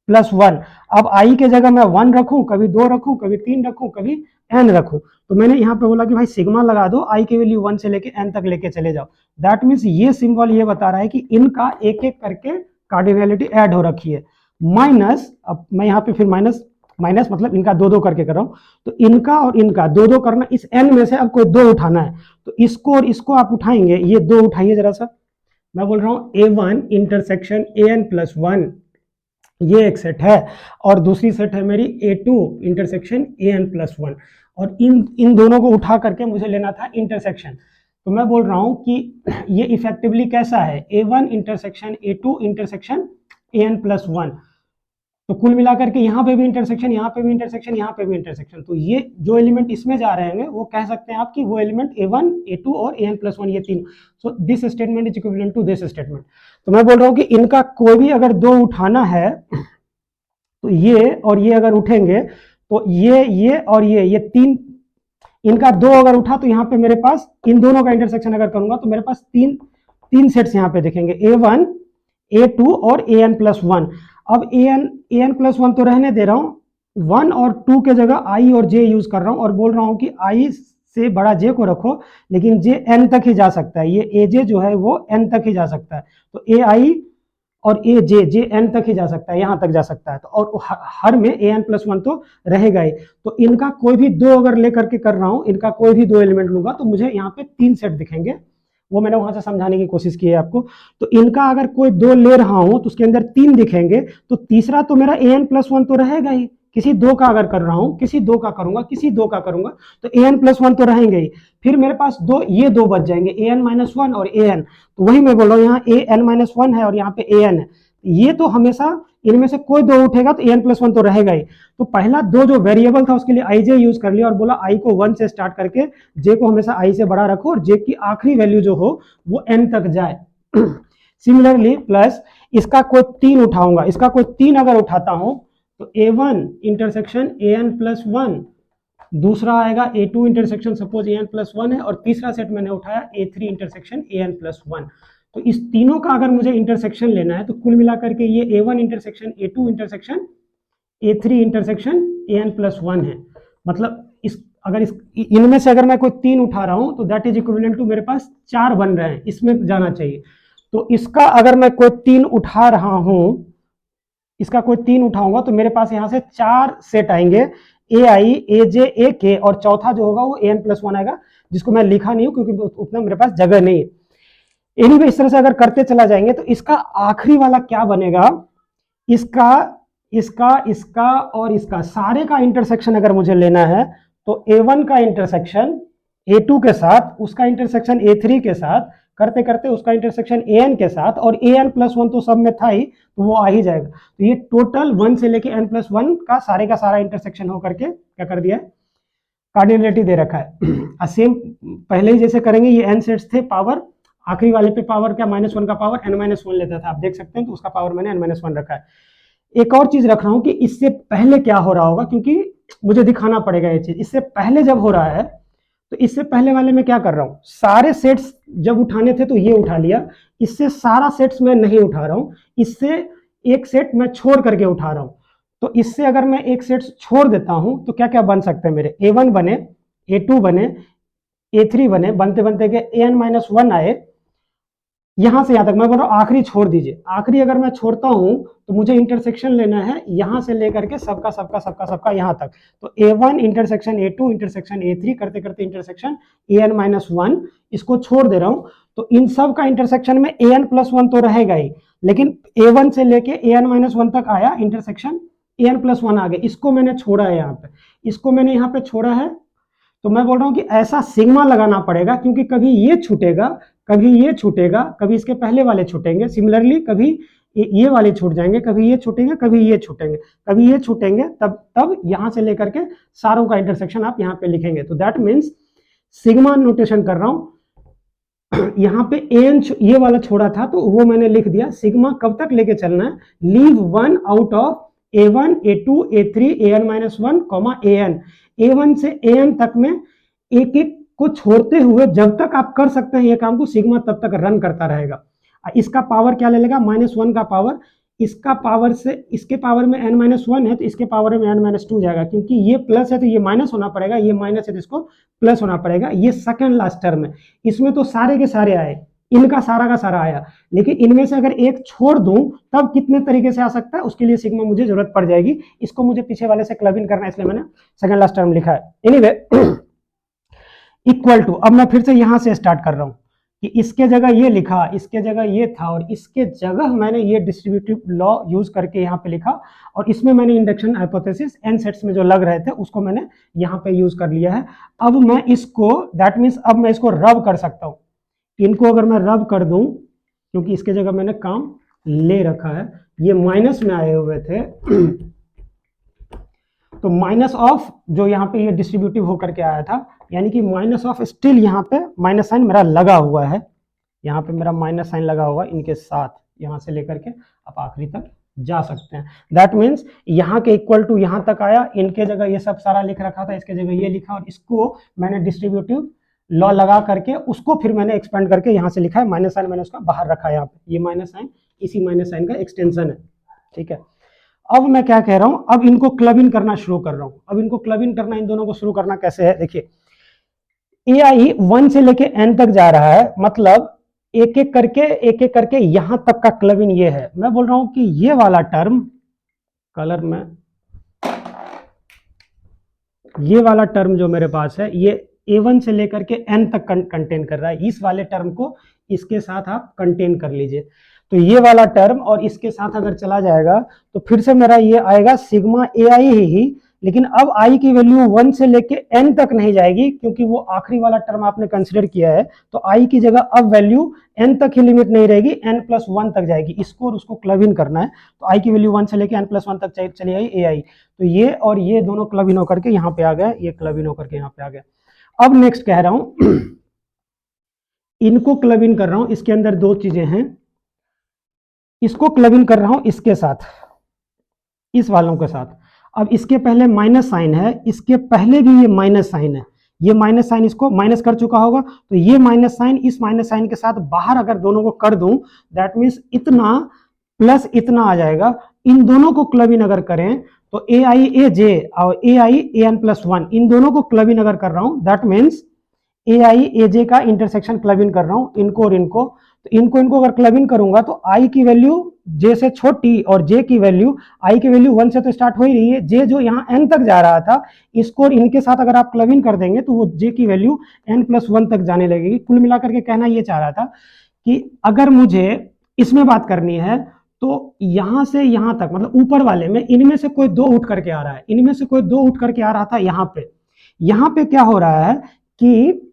S1: plus one. अब आई के जगह मैं 1 रखूं, कभी 2 रखूं, कभी 3 रखूं, कभी एन रखूं, तो मैंने यहाँ पे बोला कि भाई सिग्मा लगा दो, आई की वैल्यू 1 से लेके एन तक लेके चले जाओ। दैट मीन्स ये सिंबल ये बता रहा है कि इनका एक एक करके कार्डिनैलिटी ऐड हो रखी है। माइनस, अब मैं यहाँ पे फिर माइनस माइनस मतलब इनका दो दो करके कर रहा हूं, तो इनका और इनका दो दो करना, इस एन में से अब कोई दो उठाना है, तो इसको और इसको आप उठाएंगे, ये दो उठाइए जरा सा। मैं बोल रहा हूं A one intersection A N plus one, ये एक सेट है, और दूसरी सेट है मेरी A two intersection A N plus one, और इन इन दोनों को उठा करके मुझे लेना था इंटरसेक्शन। तो मैं बोल रहा हूं कि ये इफेक्टिवली कैसा है, A one intersection A two intersection A N plus one, तो कुल मिलाकर के यहाँ पे भी इंटरसेक्शन, यहाँ पे भी इंटरसेक्शन, यहाँ पे भी इंटरसेक्शन, तो ये जो एलिमेंट इसमें जा रहे हैं वो कह सकते हैं आप कि वो एलिमेंट a1 a2 और an प्लस वन, ये तीन। So this statement is equivalent to this statement. तो मैं बोल रहा हूँ कि इनका कोई भी अगर दो उठाना है तो ये और ये अगर उठेंगे तो ये और ये तीन, इनका दो अगर उठा तो यहाँ पे मेरे पास इन दोनों का इंटरसेक्शन अगर करूंगा तो मेरे पास तीन सेट्स यहाँ पे दिखेंगे, a1 a2 और an प्लस वन। अब an प्लस वन तो रहने दे रहा हूं, 1 और 2 के जगह i और j यूज कर रहा हूं, और बोल रहा हूं कि i से बड़ा j को रखो, लेकिन j n तक ही जा सकता है, ये aj जो है वो n तक ही जा सकता है, तो ai और j n तक ही जा सकता है, यहां तक जा सकता है, तो और हर में an प्लस वन तो रहेगा ही। तो इनका कोई भी दो अगर लेकर के कर रहा हूं, इनका कोई भी दो एलिमेंट लूंगा तो मुझे यहाँ पे तीन सेट दिखेंगे, वो मैंने वहां से समझाने की कोशिश की है आपको। तो इनका अगर कोई दो ले रहा हूं तो उसके अंदर तीन दिखेंगे, तो तीसरा तो मेरा an प्लस वन तो रहेगा ही, किसी दो का अगर कर रहा हूं, किसी दो का करूंगा, किसी दो का करूंगा, तो an प्लस वन तो रहेंगे ही। फिर मेरे पास दो, ये दो बच जाएंगे, an माइनस वन और an, तो वही मैं बोल रहा हूँ, यहाँ an माइनस वन है और यहाँ पे an है, ये तो हमेशा इनमें से कोई दो उठेगा तो an प्लस वन तो रहेगा ही। तो पहला दो जो वेरिएबल था उसके लिए आई जे यूज कर लिया और बोला आई को 1 से स्टार्ट करके जे को हमेशा आई से बड़ा रखो और जे की आखिरी वैल्यू जो हो वो n तक जाए। सिमिलरली प्लस इसका कोई तीन उठाऊंगा, इसका कोई तीन अगर उठाता हूं तो a1 intersection an plus one, दूसरा आएगा a2 intersection suppose an plus one है, और तीसरा सेट मैंने उठाया a3 intersection an plus one. तो इस तीनों का अगर मुझे इंटरसेक्शन लेना है तो कुल मिलाकर के ये a1 intersection a2 intersection a3 intersection an plus one है। मतलब इनमें से अगर मैं कोई तीन उठा रहा हूं तो दैट इज इक्विवेलेंट टू मेरे पास चार बन रहे हैं, इसमें जाना चाहिए। तो इसका अगर मैं कोई तीन उठा रहा हूं, इसका कोई तीन उठाऊंगा तो मेरे पास यहां से चार सेट आएंगे, ए आई ए जे ए के, और चौथा जो होगा वो an प्लस वन आएगा, जिसको मैं लिखा नहीं हूं क्योंकि उतना मेरे पास जगह नहीं है। एनीवे इस तरह से अगर करते चला जाएंगे तो इसका आखिरी वाला क्या बनेगा, इसका और इसका सारे का इंटरसेक्शन अगर मुझे लेना है तो a1 का इंटरसेक्शन a2 के साथ, उसका इंटरसेक्शन a3 के साथ, करते करते उसका इंटरसेक्शन an के साथ, और an प्लस वन तो सब में था ही तो वो आ ही जाएगा। तो ये टोटल 1 से लेके n प्लस वन का सारा इंटरसेक्शन होकर के क्या कर दिया है, कार्डिनैलिटी दे रखा है। सेम पहले ही जैसे करेंगे, ये n सेट्स थे, पावर आखिरी वाले पे पावर क्या, -1 का पावर n-1 लेता था, आप देख सकते हैं, तो उसका पावर मैंने n-1 रखा है। एक और चीज रख रहा हूं कि इससे पहले क्या हो रहा होगा, क्योंकि मुझे दिखाना पड़ेगा ये चीज। इससे पहले जब हो रहा है तो इससे पहले वाले में क्या कर रहा हूं, सारे सेट्स जब उठाने थे तो ये उठा लिया, इससे सारा सेट्स मैं नहीं उठा रहा हूं, इससे एक सेट मैं छोड़ करके उठा रहा हूं। तो इससे अगर मैं एक सेट छोड़ देता हूं तो क्या क्या बन सकते हैं मेरे, a1 बने, a2 बने, a3 बने, बनते बनते के an-1 आए, यहां से यहां तक मैं बोल रहा हूं आखिरी छोड़ दीजिए। आखिरी अगर मैं छोड़ता हूं तो मुझे इंटरसेक्शन लेना है यहां से लेकर के सबका यहां तक, तो a1 intersection a2 intersection a3 करते करते इंटरसेक्शन an-1, इसको छोड़ दे रहा हूं। तो इन सब का इंटरसेक्शन में an प्लस वन तो रहेगा ही, लेकिन a1 से लेके an-1 तक आया इंटरसेक्शन an प्लस वन आ गया, इसको मैंने छोड़ा है यहाँ पे, इसको मैंने यहाँ पे छोड़ा है। तो मैं बोल रहा हूं कि ऐसा सिग्मा लगाना पड़ेगा, क्योंकि कभी ये छूटेगा, कभी ये छूटेगा, कभी इसके पहले वाले छूटेंगे, सिमिलरली कभी ये वाले छूट जाएंगे, कभी ये छूटेंगे, कभी ये छूटेंगे, कभी ये छूटेंगे, तब यहां से लेकर के सारों का इंटरसेक्शन आप यहां पे लिखेंगे। तो दैट मीन्स सिग्मा नोटेशन कर रहा हूं, यहाँ पे an ये वाला छोड़ा था तो वो मैंने लिख दिया। सिग्मा कब तक लेके चलना है, leave one out of a1 a2 a3 an-1, an, a1 से an तक में एक एक को छोड़ते हुए जब तक आप कर सकते हैं ये काम को, सिग्मा तब तक रन करता रहेगा। इसका पावर क्या ले लेगा, -1 का पावर, इसका पावर से इसके पावर में n-1 है तो इसके पावर में n-2 जाएगा, क्योंकि ये प्लस है तो ये माइनस होना पड़ेगा, ये माइनस है तो इसको प्लस होना पड़ेगा। ये सेकंड लास्ट टर्म है, इसमें तो सारे के सारे आए, इनका सारा का सारा आया, लेकिन इनमें से अगर एक छोड़ दूं तब कितने तरीके से आ सकता है, उसके लिए सिग्मा मुझे जरूरत पड़ जाएगी। इसको मुझे पीछे वाले से क्लब इन करना है, इसलिए मैंने सेकंड लास्ट टर्म लिखा है। एनीवे इक्वल टू, अब मैं फिर से यहां से स्टार्ट कर रहा हूं कि इसके जगह ये लिखा, इसके जगह ये था, और इसके जगह मैंने ये डिस्ट्रीब्यूटिव लॉ यूज करके यहाँ पे लिखा, और इसमें मैंने इंडक्शन हाइपोथेसिस एन सेट्स में जो लग रहे थे उसको मैंने यहाँ पे यूज कर लिया है। अब मैं इसको, दैट मीन्स अब मैं इसको रब कर सकता हूँ। इनको अगर मैं रब कर दूं, क्योंकि इसके जगह मैंने काम ले रखा है, ये माइनस में आए हुए थे तो माइनस ऑफ जो यहाँ पे ये डिस्ट्रीब्यूटिव होकर के आया था, यानी कि माइनस ऑफ स्टिल यहाँ पे माइनस साइन मेरा लगा हुआ है, यहाँ पे मेरा माइनस साइन लगा हुआ इनके साथ, यहाँ से लेकर के आप आखिरी तक जा सकते हैं। दैट मीन्स यहाँ के इक्वल टू यहाँ तक आया, इनके जगह ये सब सारा लिख रखा था, इसके जगह ये लिखा, और इसको मैंने डिस्ट्रीब्यूटिव लॉ लगा करके उसको फिर मैंने एक्सपेंड करके यहाँ से लिखा है, माइनस साइन मैंने उसका बाहर रखा है यहाँ पे, ये माइनस साइन इसी माइनस साइन का एक्सटेंशन है। ठीक है, अब मैं क्या कह रहा हूं, अब इनको क्लब इन करना शुरू कर रहा हूं। अब इनको क्लब इन करना, इन दोनों को शुरू करना कैसे है, देखिए ए आई 1 से लेके n तक जा रहा है, मतलब एक एक करके यहां तक का क्लब इन ये है। मैं बोल रहा हूं कि ये वाला टर्म, कलर में ये वाला टर्म जो मेरे पास है, ये a1 से लेकर के n तक कंटेन कर रहा है। इस वाले टर्म को इसके साथ आप कंटेन कर लीजिए, तो ये वाला टर्म और इसके साथ अगर चला जाएगा तो फिर से मेरा ये आएगा सिग्मा ए आई ही, लेकिन अब आई की वैल्यू 1 से लेके n तक नहीं जाएगी, क्योंकि वो आखिरी वाला टर्म आपने कंसिडर किया है, तो आई की जगह अब वैल्यू n तक ही लिमिट नहीं रहेगी, n+1 तक जाएगी। इसको और उसको क्लब इन करना है, तो आई की वैल्यू 1 से लेके n+1 तक चली आई ए आई, तो ये और ये दोनों क्लब इन होकर के यहाँ पे आ गए, ये क्लब इन होकर के यहाँ पे आ गए। अब नेक्स्ट कह रहा हूं इनको क्लब इन कर रहा हूं, इसके अंदर दो चीजें हैं, इसको क्लब इन कर रहा हूं इसके साथ, इस वालों के साथ। अब इसके पहले माइनस साइन है, इसके पहले भी ये माइनस साइन है, ये माइनस साइन इसको माइनस कर चुका होगा, तो ये माइनस साइन इस माइनस साइन के साथ बाहर अगर दोनों को कर दूं, दैट मीन्स इतना प्लस इतना आ जाएगा। इन दोनों को क्लब इन अगर करें तो ए आई ए जे और ए आई ए n+1, इन दोनों को क्लब इन अगर कर रहा हूं, दैट मीन्स ए आई ए जे का इंटरसेक्शन क्लब इन कर रहा हूं, इनको और इनको, तो इनको अगर क्लब इन करूंगा तो आई की वैल्यू जे से छोटी और जे की वैल्यू, आई की वैल्यू 1 से तो स्टार्ट हो ही रही है, जे जो यहाँ n तक जा रहा था, इसको और इनके साथ अगर आप क्लब इन कर देंगे तो वो जे की वैल्यू n+1 तक जाने लगेगी। कुल मिलाकर के कहना ये चाह रहा था कि अगर मुझे इसमें बात करनी है तो यहां से यहां तक, मतलब ऊपर वाले में इनमें से कोई दो उठ करके आ रहा है, इनमें से कोई दो उठ करके आ रहा था यहाँ पे क्या हो रहा है कि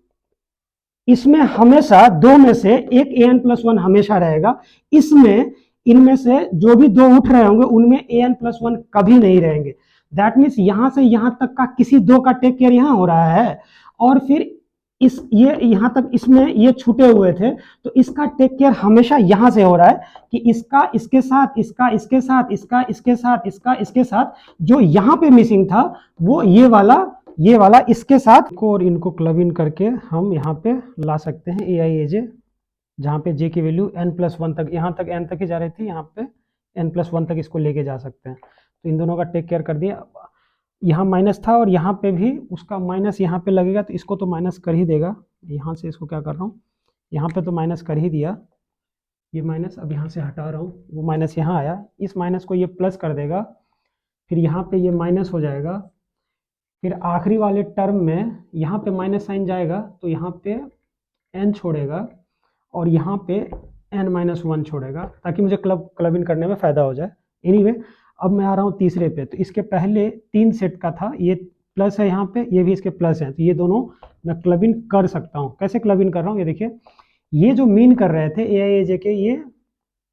S1: इसमें हमेशा दो में से एक an+1 हमेशा रहेगा, इसमें इनमें से जो भी दो उठ रहे होंगे उनमें an+1 कभी नहीं रहेंगे। दैट मीन्स यहां से यहां तक का किसी दो का टेक केयर यहां हो रहा है, और फिर इस ये यहां तक इसमें ये छूटे हुए थे, तो इसका टेक केयर हमेशा यहां से हो रहा है कि इसका इसके साथ, इसका इसके साथ, इसका इसके साथ, इसका इसके साथ, जो यहां पे मिसिंग था वो ये वाला इसके साथ को और इनको क्लब इन करके हम यहाँ पे ला सकते हैं ए आई ए जे, जहाँ पे जे की वैल्यू n+1 तक, यहाँ तक n तक ही जा रही थी, यहाँ पे n+1 तक इसको लेके जा सकते हैं। तो इन दोनों का टेक केयर कर दिया। यहाँ माइनस था और यहाँ पे भी उसका माइनस यहाँ पे लगेगा, तो इसको तो माइनस कर ही देगा। यहाँ से इसको क्या कर रहा हूँ, यहाँ पे तो माइनस कर ही दिया, ये माइनस अब यहाँ से हटा रहा हूँ, वो माइनस यहाँ आया, इस माइनस को ये प्लस कर देगा, फिर यहाँ पे ये माइनस हो जाएगा, फिर आखिरी वाले टर्म में यहाँ पे माइनस साइन जाएगा तो यहाँ पे n छोड़ेगा और यहाँ पे n-1 छोड़ेगा, ताकि मुझे क्लब इन करने में फ़ायदा हो जाए। एनीवे अब मैं आ रहा हूँ तीसरे पे, तो इसके पहले 3 सेट का था, ये प्लस है यहाँ पे, ये भी इसके प्लस है, तो ये दोनों मैं क्लब इन कर सकता हूँ। कैसे क्लब इन कर रहा हूँ, ये देखिए, ये जो मीन कर रहे थे ए आई ए जे के, ये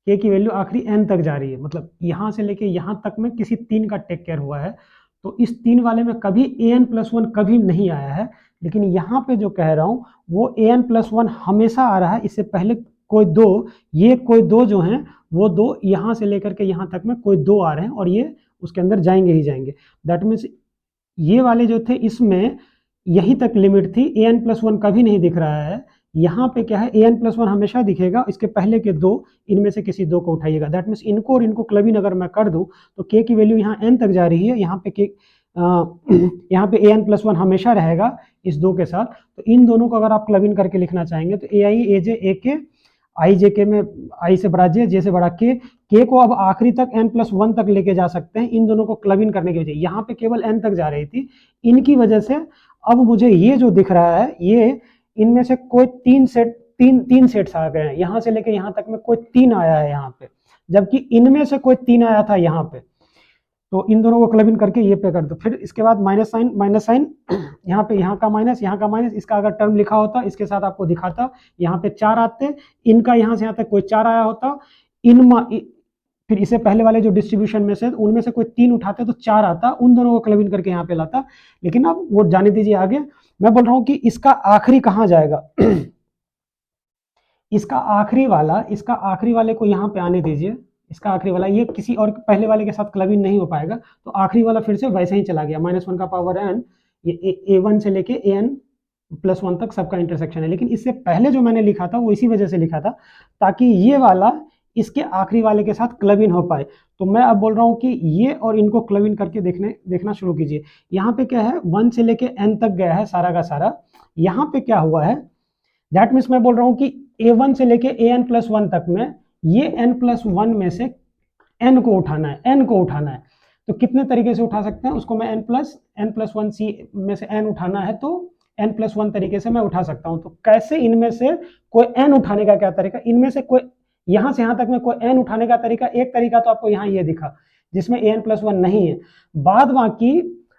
S1: k की वैल्यू आखिरी n तक जा रही है, मतलब यहाँ से लेके यहाँ तक में किसी 3 का टेक केयर हुआ है, तो इस 3 वाले में कभी an+1 कभी नहीं आया है, लेकिन यहाँ पे जो कह रहा हूँ वो an+1 हमेशा आ रहा है। इससे पहले कोई दो जो हैं वो दो यहाँ से लेकर के यहाँ तक में कोई दो आ रहे हैं और ये उसके अंदर जाएंगे ही जाएंगे। दैट मीन्स ये वाले जो थे इसमें यहीं तक लिमिट थी, an+1 कभी नहीं दिख रहा है। यहाँ पे क्या है, an+1 हमेशा दिखेगा, इसके पहले के दो, इनमें से किसी दो को उठाइएगा। दैट मीन्स इनको और इनको क्लब इन अगर मैं कर दूं तो k की वैल्यू यहाँ n तक जा रही है, यहाँ पे यहाँ पे an+1 हमेशा रहेगा इस दो के साथ। तो इन दोनों को अगर आप क्लब इन करके लिखना चाहेंगे तो ai aj ak आई जे के में आई से बड़ा जे, जे से बड़ा के को अब आखिरी तक n+1 तक लेके जा सकते हैं इन दोनों को क्लब इन करने की वजह। यहाँ पे केवल n तक जा रही थी, इनकी वजह से अब मुझे ये जो दिख रहा है, ये इनमें से कोई तीन सेट्स आ गए हैं, यहाँ से लेके यहाँ तक में कोई 3 आया है यहाँ पे, जबकि इनमें से कोई 3 आया था यहाँ पे। तो इन दोनों को क्लब इन करके ये पे कर दो। फिर इसके बाद माइनस साइन यहाँ पे, यहाँ का माइनस, यहाँ का माइनस, इसका अगर टर्म लिखा होता इसके साथ आपको दिखाता, यहाँ पे 4 आते, इनका यहाँ से यहाँ तक कोई 4 आया होता, फिर इससे पहले वाले जो डिस्ट्रीब्यूशन में से उनमें से कोई 3 उठाते तो 4 आता, उन दोनों को क्लब इन करके यहाँ पे लाता। लेकिन अब वो जाने दीजिए आगे, मैं बोल रहा हूँ कि इसका आखिरी कहाँ जाएगा इसका आखिरी वाले को यहाँ पे आने दीजिए, इसका आखिरी वाला ये किसी और पहले वाले के साथ क्लब इन नहीं हो पाएगा, तो आखिरी वाला फिर से वैसे ही चला गया, -1 का पावर n, ये a1 से लेके an+1 तक सबका इंटरसेक्शन है। लेकिन इससे पहले जो मैंने लिखा था वो इसी वजह से लिखा था ताकि ये वाला इसके आखिरी वाले के साथ क्लब इन हो पाए। तो मैं अब बोल रहा हूँ कि ये और इनको क्लब इन करके देखना शुरू कीजिए। यहाँ पे क्या है, 1 से लेके n तक गया है सारा का सारा। यहाँ पे क्या हुआ है, दैट मीन्स मैं बोल रहा हूँ कि a1 से लेके an+1 तक में ये n+1 में से n को उठाना है। तो कितने तरीके से उठा सकते हैं उसको, मैं n+1c में से n उठाना है तो n+1 तरीके से मैं उठा सकता हूं। तो कैसे इनमें से कोई n उठाने का क्या तरीका, इनमें से कोई यहां से यहां तक में कोई n उठाने का तरीका, एक तरीका तो आपको यहाँ ये दिखा जिसमें an+1 नहीं है। बाद बाकी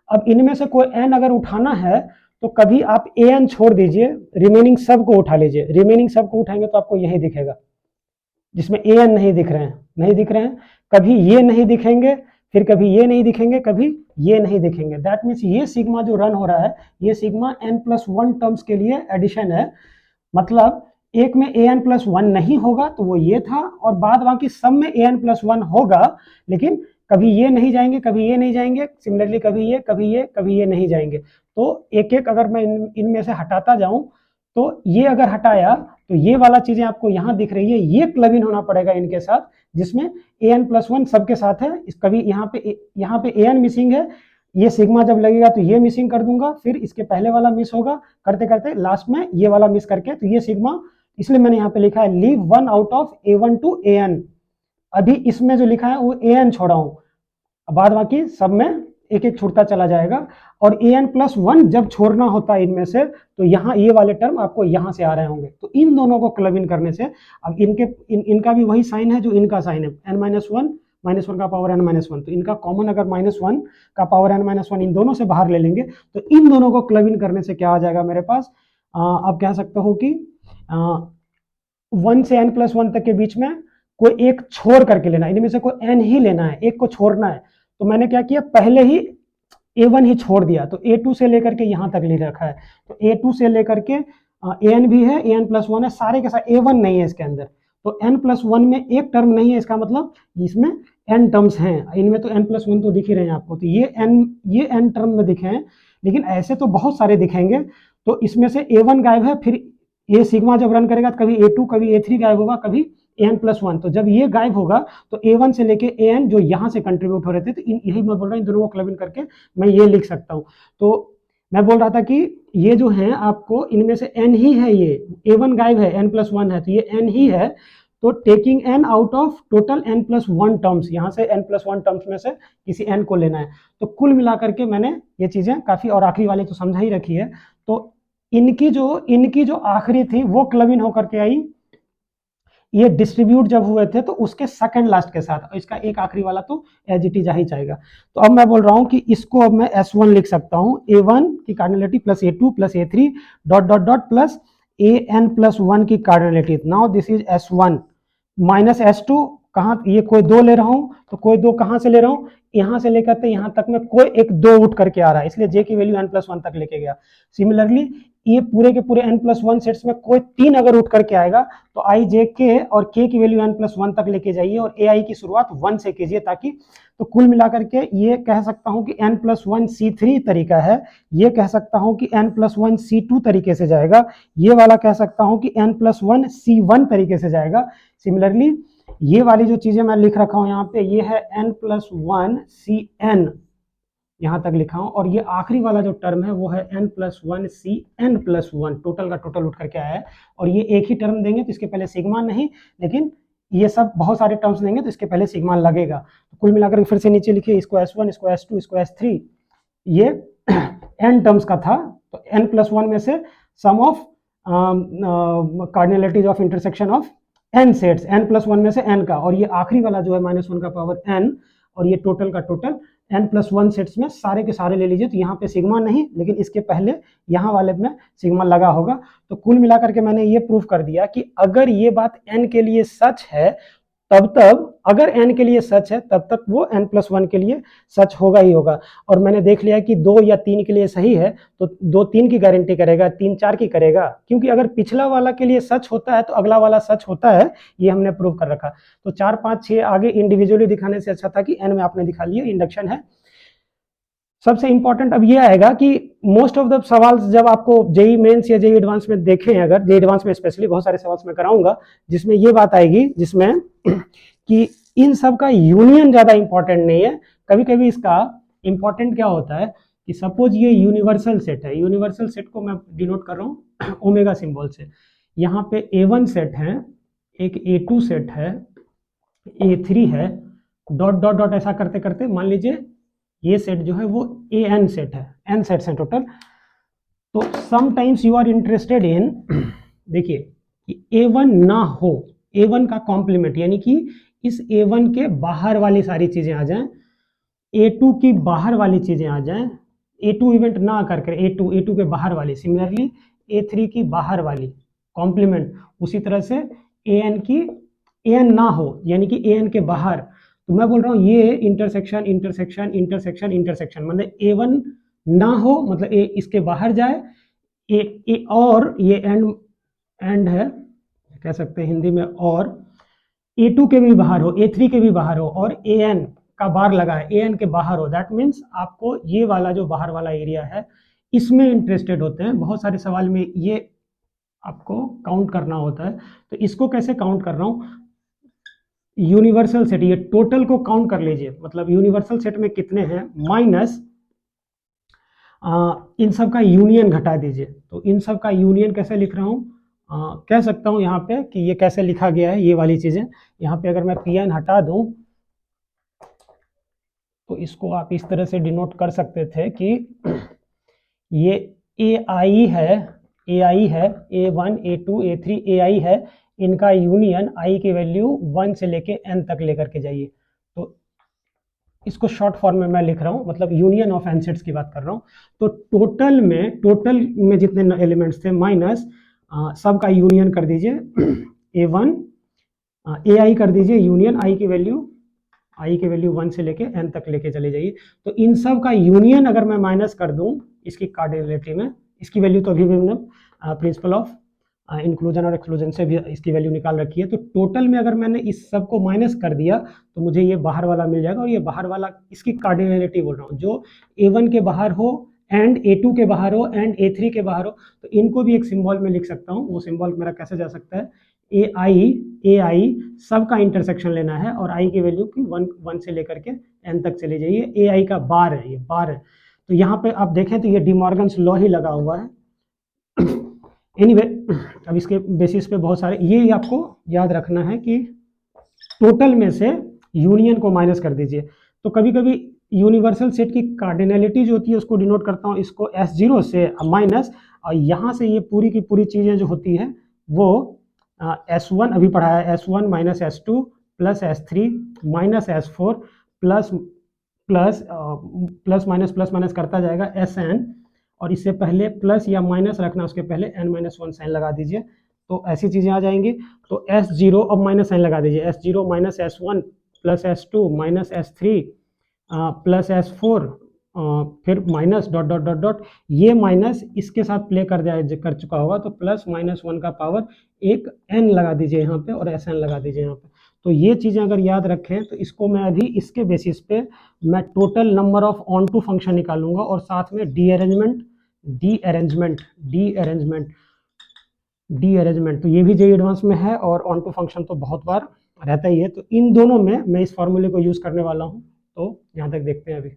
S1: अब इनमें से कोई n अगर उठाना है तो कभी आप an छोड़ दीजिए, रिमेनिंग सब को उठा लीजिए। रिमेनिंग सब को उठाएंगे तो आपको यही दिखेगा जिसमें an नहीं दिख रहे हैं। कभी ये नहीं दिखेंगे, फिर कभी ये नहीं दिखेंगे, कभी ये नहीं दिखेंगे। दैट मीन्स ये सिग्मा जो रन हो रहा है, ये सिग्मा n+1 टर्म्स के लिए एडिशन है। मतलब एक में an+1 नहीं होगा तो वो ये था, और बाद बाकी सब में an+1 होगा, लेकिन कभी ये नहीं जाएंगे, कभी ये नहीं जाएंगे, सिमिलरली कभी ये नहीं जाएंगे। तो एक एक अगर मैं इनमें से हटाता जाऊं तो ये अगर हटाया तो ये वाला चीजें आपको यहाँ दिख रही है, ये क्लब इन होना पड़ेगा इनके साथ, जिसमें an+1 सबके साथ है। कभी यहाँ पे an मिसिंग है, ये सिग्मा जब लगेगा तो ये मिसिंग कर दूंगा, फिर इसके पहले वाला मिस होगा, करते करते लास्ट में ये वाला मिस करके, तो ये सिग्मा, इसलिए मैंने यहाँ पे लिखा है leave 1 out of a1 to an। अभी इसमें जो लिखा है वो an छोड़ा हूं, बाद बाकी सब में एक एक छूटता चला जाएगा। और an+1 जब छोड़ना होता है इनमें से, तो यहाँ ये वाले टर्म आपको यहाँ से आ रहे होंगे। तो इन दोनों को क्लब इन करने से अब इनका भी वही साइन है जो इनका साइन है, n-1 का पावर n-1, तो इनका कॉमन अगर -1 का पावर n-1 इन दोनों से बाहर ले लेंगे तो इन दोनों को क्लब इन करने से क्या आ जाएगा मेरे पास, आप कह सकते हो कि 1 से n+1 तक के बीच में कोई एक छोड़ करके लेना, इनमें से कोई n ही लेना है, एक को छोड़ना है। तो मैंने क्या किया, पहले ही a1 ही छोड़ दिया, तो a2 से लेकर के यहाँ तक ले रखा है। तो a2 से लेकर के an भी है, an+1 है, सारे के साथ a1 नहीं है इसके अंदर। तो n+1 में एक टर्म नहीं है, इसका मतलब इसमें n टर्म्स हैं, इनमें तो n+1 तो दिख ही रहे हैं आपको। तो ये n टर्म में दिखे हैं, लेकिन ऐसे तो बहुत सारे दिखेंगे। तो इसमें से a1 गायब है, फिर ये सिग्मा जब रन करेगा तो कभी a2 कभी a3 गायब होगा, कभी an+1। तो जब ये गायब होगा तो a1 से लेके an जो यहाँ से कंट्रीब्यूट हो रहे थे, तो यही मैं बोल रहा हूँ, इन दोनों को क्लब इन करके मैं ये लिख सकता हूँ। तो मैं बोल रहा था कि ये जो है आपको इनमें से n ही है, ये a1 गायब है, n+1 है, तो ये n ही है। तो taking n out of total n+1 terms, यहाँ से n+1 टर्म्स में से किसी n को लेना है। तो कुल मिलाकर के मैंने ये चीजें काफी, और आखिरी वाली तो समझा ही रखी है। तो इनकी जो आखिरी थी वो क्लब इन होकर के आई, ये डिस्ट्रीब्यूट जब हुए थे तो उसके सेकंड लास्ट के साथ, और इसका एक आखिरी वाला तो एज इट इज ही जाएगा। तो अब मैं बोल रहा हूं कि इसको अब मैं S1 लिख सकता हूं, a1 की cardinality plus a2 plus a3 dot dot dot plus an+1 की cardinality. Now this is S1 minus S2 कहाँ, ये कोई 2 ले रहा हूँ तो कोई 2 कहाँ से ले रहा हूँ, यहाँ से लेकर के यहाँ तक में कोई एक 2 उठ करके आ रहा है, इसलिए j की वैल्यू n+1 तक लेके गया। सिमिलरली ये पूरे के पूरे n+1 सेट्स में कोई 3 अगर उठ करके आएगा तो i j k और k की वैल्यू n+1 तक लेके जाइए और ai की शुरुआत 1 से कीजिए, ताकि तो कुल मिलाकर के ये कह सकता हूँ कि n+1 c3 तरीका है, ये कह सकता हूँ कि n+1 c2 तरीके से जाएगा, ये वाला कह सकता हूँ कि n+1 c1 तरीके से जाएगा। सिमिलरली ये वाली जो चीजें मैं लिख रखा हूं यहाँ पे, ये है n+1 cn यहाँ तक लिखा हूं, और ये आखिरी वाला जो टर्म है वो है n+1 cn+1, टोटल का टोटल उठ करके आया है। और ये एक ही टर्म देंगे तो इसके पहले सिग्मा नहीं, लेकिन ये सब बहुत सारे टर्म्स देंगे तो इसके पहले सिग्मा लगेगा। तो कुल मिलाकर फिर से नीचे लिखिए, इसको s1, इसको s2, इसको s3, ये n टर्म्स का था। तो n+1 में से sum of cardinalities of intersection of n sets, n+1 में से n का, और ये आखिरी वाला जो है -1 का पावर n, और ये टोटल का टोटल n+1 सेट्स में सारे के सारे ले लीजिए। तो यहाँ पे सिग्मा नहीं, लेकिन इसके पहले यहाँ वाले में सिग्मा लगा होगा। तो कुल मिलाकर के मैंने ये प्रूफ कर दिया कि अगर ये बात n के लिए सच है तब अगर n के लिए सच है तब तक वो n+1 के लिए सच होगा ही होगा। और मैंने देख लिया कि 2 या 3 के लिए सही है तो 2 3 की गारंटी करेगा, 3 4 की करेगा, क्योंकि अगर पिछला वाला के लिए सच होता है तो अगला वाला सच होता है, ये हमने प्रूव कर रखा। तो 4 5 6 आगे इंडिविजुअली दिखाने से अच्छा था कि n में आपने दिखा लिया, इंडक्शन है। सबसे इंपॉर्टेंट अब ये आएगा कि मोस्ट ऑफ द सवाल जब आपको जेई मेंस या जेई एडवांस में देखें, अगर जेई एडवांस में स्पेशली बहुत सारे सवाल मैं कराऊंगा जिसमें ये बात आएगी, जिसमें कि इन सब का यूनियन ज्यादा इंपॉर्टेंट नहीं है। कभी कभी इसका इंपॉर्टेंट क्या होता है कि सपोज ये यूनिवर्सल सेट है, यूनिवर्सल सेट को मैं डिनोट कर रहा हूँ ओमेगा सिंबल से। यहाँ पे A1 सेट है, एक A2 सेट है, A3 है, डॉट डॉट डॉट ऐसा करते करते मान लीजिए ये सेट जो है वो AN सेट है, n सेट्स हैं टोटल। तो sometimes you are interested in, देखिए कि A1 ना हो, A1 का कॉम्प्लीमेंट, यानी कि इस A1 के बाहर वाली सारी चीजें आ जाएं, A2 की बाहर वाली चीजें आ जाएं, A2 इवेंट ना करके A2 के बाहर वाली, सिमिलरली A3 की बाहर वाली कॉम्प्लीमेंट, उसी तरह से AN की AN ना हो, यानी कि AN के बाहर। तो मैं बोल रहा हूँ ये इंटरसेक्शन इंटरसेक्शन इंटरसेक्शन इंटरसेक्शन, मतलब A1 ना हो, मतलब A इसके बाहर जाए, ए और ये एंड है, कह सकते हैं हिंदी में, और A2 के भी बाहर हो, A3 के भी बाहर हो, और AN का बार लगा है, AN के बाहर हो, दैट मीन्स आपको ये वाला जो बाहर वाला एरिया है इसमें इंटरेस्टेड होते हैं। बहुत सारे सवाल में ये आपको काउंट करना होता है। तो इसको कैसे काउंट कर रहा हूँ, यूनिवर्सल सेट, ये टोटल को काउंट कर लीजिए, मतलब यूनिवर्सल सेट में कितने हैं माइनस इन सब का यूनियन घटा दीजिए। तो इन सब का यूनियन कैसे लिख रहा हूँ, कह सकता हूँ यहाँ पे कि ये कैसे लिखा गया है, ये वाली चीजें यहाँ पे अगर मैं Pn हटा दूं तो इसको आप इस तरह से डिनोट कर सकते थे कि ये AI है, AI है, A1 A2 A3 AI है, इनका यूनियन I की वैल्यू 1 से लेके n तक लेकर के जाइए। तो इसको शॉर्ट फॉर्म में मैं लिख रहा हूँ, मतलब यूनियन ऑफ n सेट्स की बात कर रहा हूँ। तो टोटल में जितने एलिमेंट्स थे माइनस सब का यूनियन कर दीजिए, A1 AI कर दीजिए यूनियन I की वैल्यू 1 से लेके n तक लेके चले जाइए। तो इन सब का यूनियन अगर मैं माइनस कर दूं इसकी कार्डिनलिटी में, इसकी वैल्यू तो अभी भी मैंने प्रिंसिपल ऑफ इंक्लूजन और एक्सक्लूजन से भी इसकी वैल्यू निकाल रखी है। तो टोटल में अगर मैंने इस सब को माइनस कर दिया तो मुझे ये बाहर वाला मिल जाएगा, और ये बाहर वाला इसकी कार्डिनलिटी बोल रहा हूँ, जो A1 के बाहर हो एंड A2 के बाहर हो एंड A3 के बाहर हो। तो इनको भी एक सिंबल में लिख सकता हूँ। वो सिंबल मेरा कैसे जा सकता है, AI सब का इंटरसेक्शन लेना है और I की वैल्यू की 1 से लेकर के n तक चले जाइए। AI का बार है, ये बार है। तो यहाँ पे आप देखें तो ये डिमॉर्गन्स लॉ ही लगा हुआ है। एनीवे अब इसके बेसिस पे बहुत सारे, ये आपको याद रखना है कि टोटल में से यूनियन को माइनस कर दीजिए। तो कभी कभी यूनिवर्सल सेट की कार्डिनलिटी जो होती है उसको डिनोट करता हूँ इसको S0 से माइनस, और यहाँ से ये पूरी की पूरी चीज़ें जो होती हैं वो S1 अभी पढ़ा है, S1 minus S2 plus S3 minus S4 plus minus करता जाएगा Sn, और इससे पहले प्लस या माइनस रखना, उसके पहले n-1 साइन लगा दीजिए। तो ऐसी चीज़ें आ जाएंगी। तो S0 अब माइनस साइन लगा दीजिए, S0 minus S1 plus S2 minus S3 plus S4 फिर minus dot dot dot dot, ये माइनस इसके साथ प्ले कर चुका होगा, तो प्लस माइनस 1 का पावर एक n लगा दीजिए यहाँ पे और Sn लगा दीजिए यहाँ पे। तो ये चीज़ें अगर याद रखें तो इसको मैं अभी इसके बेसिस पे मैं total number of onto function निकालूंगा और साथ में डी अरेंजमेंट, तो ये भी जेई एडवांस में है और ऑन टू फंक्शन तो बहुत बार रहता ही है। तो इन दोनों में मैं इस फॉर्मूले को यूज़ करने वाला हूँ। तो यहाँ तक देखते हैं अभी।